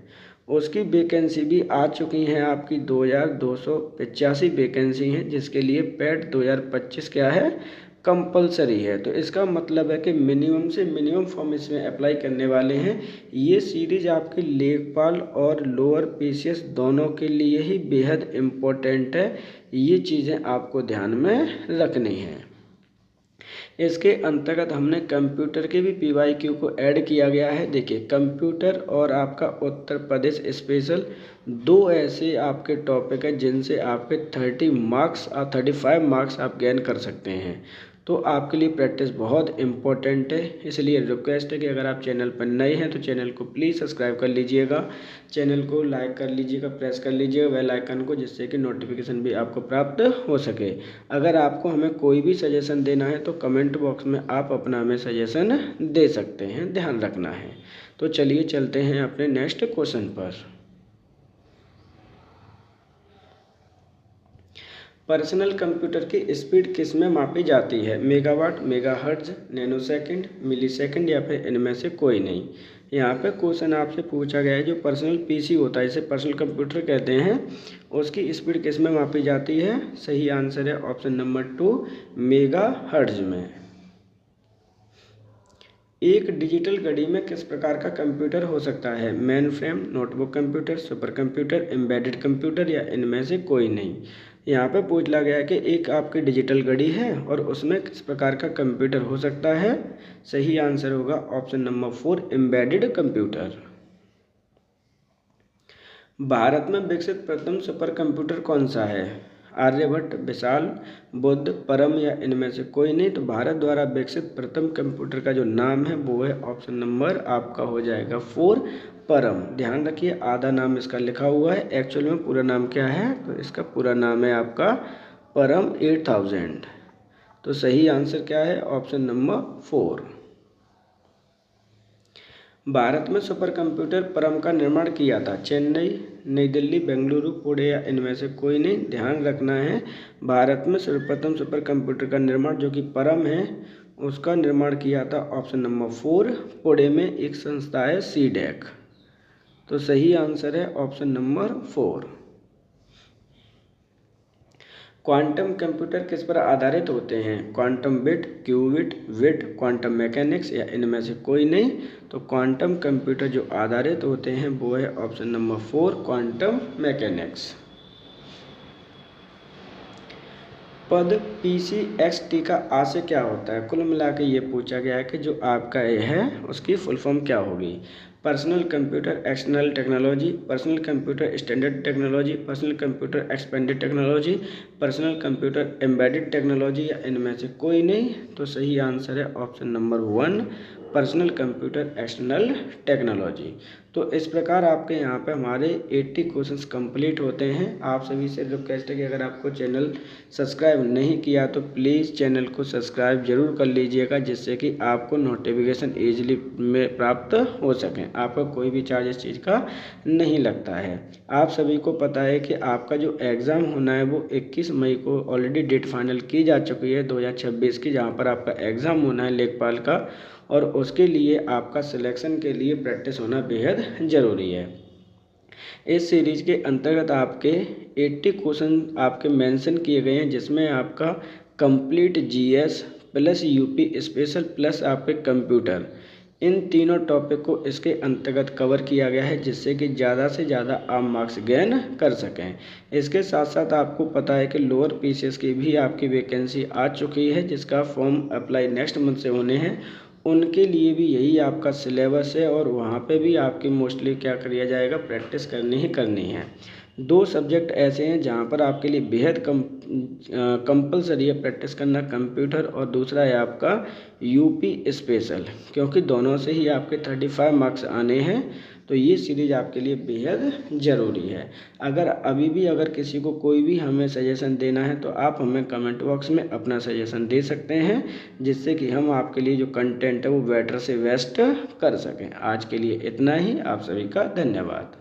S1: उसकी वैकेंसी भी आ चुकी हैं, आपकी 2285 वैकेंसी हैं, जिसके लिए पैट 2025 क्या है? कंपलसरी है। तो इसका मतलब है कि मिनिमम से मिनिमम फॉर्म इसमें अप्लाई करने वाले हैं। ये सीरीज आपके लेखपाल और लोअर PCS दोनों के लिए ही बेहद इम्पोर्टेंट है। ये चीज़ें आपको ध्यान में रखनी हैं। इसके अंतर्गत हमने कंप्यूटर के भी PYQ को ऐड किया गया है। देखिए कंप्यूटर और आपका उत्तर प्रदेश स्पेशल, दो ऐसे आपके टॉपिक हैं जिनसे आपके 35 मार्क्स आप गेन कर सकते हैं। तो आपके लिए प्रैक्टिस बहुत इम्पोर्टेंट है। इसलिए रिक्वेस्ट है कि अगर आप चैनल पर नए हैं तो चैनल को प्लीज़ सब्सक्राइब कर लीजिएगा, चैनल को लाइक कर लीजिएगा, प्रेस कर लीजिएगा बेल आइकन को, जिससे कि नोटिफिकेशन भी आपको प्राप्त हो सके। अगर आपको हमें कोई भी सजेशन देना है तो कमेंट बॉक्स में आप अपना हमें सजेशन दे सकते हैं, ध्यान रखना है। तो चलिए चलते हैं अपने नेक्स्ट क्वेश्चन पर। पर्सनल कंप्यूटर की स्पीड किस में मापी जाती है? मेगावाट, मेगाहर्ट्ज, नैनोसेकंड, मिलीसेकंड या फिर इनमें से कोई नहीं। यहाँ पे क्वेश्चन आपसे पूछा गया है जो पर्सनल पीसी होता है, इसे पर्सनल कंप्यूटर कहते हैं, उसकी स्पीड किस में मापी जाती है? सही आंसर है ऑप्शन नंबर 2, मेगाहर्ट्ज में। एक डिजिटल घड़ी में किस प्रकार का कंप्यूटर हो सकता है? Main frame, notebook computer, super computer, embedded computer या इनमें से कोई नहीं। यहाँ पे पूछा गया है कि एक आपकी डिजिटल घड़ी है और उसमें किस प्रकार का कंप्यूटर हो सकता है? सही आंसर होगा option number 4, embedded computer. Bharat में विकसित प्रथम सुपर कंप्यूटर कौन सा है? आर्यभट्ट, विशाल, बुद्ध, परम या इनमें से कोई नहीं। तो भारत द्वारा विकसित प्रथम कंप्यूटर का जो नाम है वो है ऑप्शन नंबर आपका हो जाएगा 4, परम। ध्यान रखिए आधा नाम इसका लिखा हुआ है, एक्चुअल में पूरा नाम क्या है? तो इसका पूरा नाम है आपका परम 8000। तो सही आंसर क्या है? Option number 4। भारत में सुपर कंप्यूटर परम का निर्माण किया था? चेन्नई, नई दिल्ली, बेंगलुरु, पुणे या इनमें से कोई नहीं। ध्यान रखना है भारत में सर्वप्रथम सुपर कंप्यूटर का निर्माण जो कि परम है उसका निर्माण किया था ऑप्शन नंबर 4, पुणे में एक संस्था है सीडेक। तो सही आंसर है ऑप्शन नंबर 4। क्वांटम कंप्यूटर किस पर आधारित होते हैं? क्वांटम बिट, क्यूबिट, विट, क्वांटम मैकेनिक्स या इनमें से कोई नहीं। तो क्वांटम कंप्यूटर जो आधारित होते हैं वो है ऑप्शन नंबर 4, क्वांटम मैकेनिक्स। पद PCXT का आशय क्या होता है? कुल मिला के ये पूछा गया है कि जो आपका ये है उसकी फुल फॉर्म क्या होगी? Personal computer external technology, personal computer standard technology, personal computer expanded technology, personal computer embedded technology या इनमें से कोई नहीं। तो सही आंसर है option number 1, personal computer external technology. तो इस प्रकार आपके यहाँ पे हमारे 80 क्वेश्चंस कंप्लीट होते हैं। आप सभी से रिक्वेस्ट है कि अगर आपको चैनल सब्सक्राइब नहीं किया तो प्लीज़ चैनल को सब्सक्राइब जरूर कर लीजिएगा, जिससे कि आपको नोटिफिकेशन ईजिली में प्राप्त हो सकें। आपका कोई भी चार्ज इस चीज़ का नहीं लगता है। आप सभी को पता है कि आपका जो एग्ज़ाम होना है वो 21 मई को ऑलरेडी डेट फाइनल की जा चुकी है 2026 की, जहाँ पर आपका एग्ज़ाम होना है लेखपाल का, और उसके लिए आपका सिलेक्शन के लिए प्रैक्टिस होना बेहद ज़रूरी है। इस सीरीज के अंतर्गत आपके 80 क्वेश्चन आपके मेंशन किए गए हैं, जिसमें आपका complete GS plus UP special plus आपके कंप्यूटर, इन तीनों टॉपिक को इसके अंतर्गत कवर किया गया है, जिससे कि ज़्यादा से ज़्यादा आप मार्क्स गेन कर सकें। इसके साथ साथ आपको पता है कि लोअर PCS की भी आपकी वैकेंसी आ चुकी है, जिसका फॉर्म अप्लाई नेक्स्ट मंथ से होने हैं। उनके लिए भी यही आपका सिलेबस है और वहाँ पे भी आपकी मोस्टली क्या किया जाएगा, प्रैक्टिस करनी ही करनी है। 2 सब्जेक्ट ऐसे हैं जहाँ पर आपके लिए बेहद कंपलसरी है प्रैक्टिस करना, कंप्यूटर और दूसरा है आपका UP स्पेशल, क्योंकि दोनों से ही आपके 35 मार्क्स आने हैं। तो ये सीरीज आपके लिए बेहद ज़रूरी है। अगर किसी को कोई भी हमें सजेशन देना है तो आप हमें कमेंट बॉक्स में अपना सजेशन दे सकते हैं, जिससे कि हम आपके लिए जो कंटेंट है वो बेटर से बेस्ट कर सकें। आज के लिए इतना ही। आप सभी का धन्यवाद।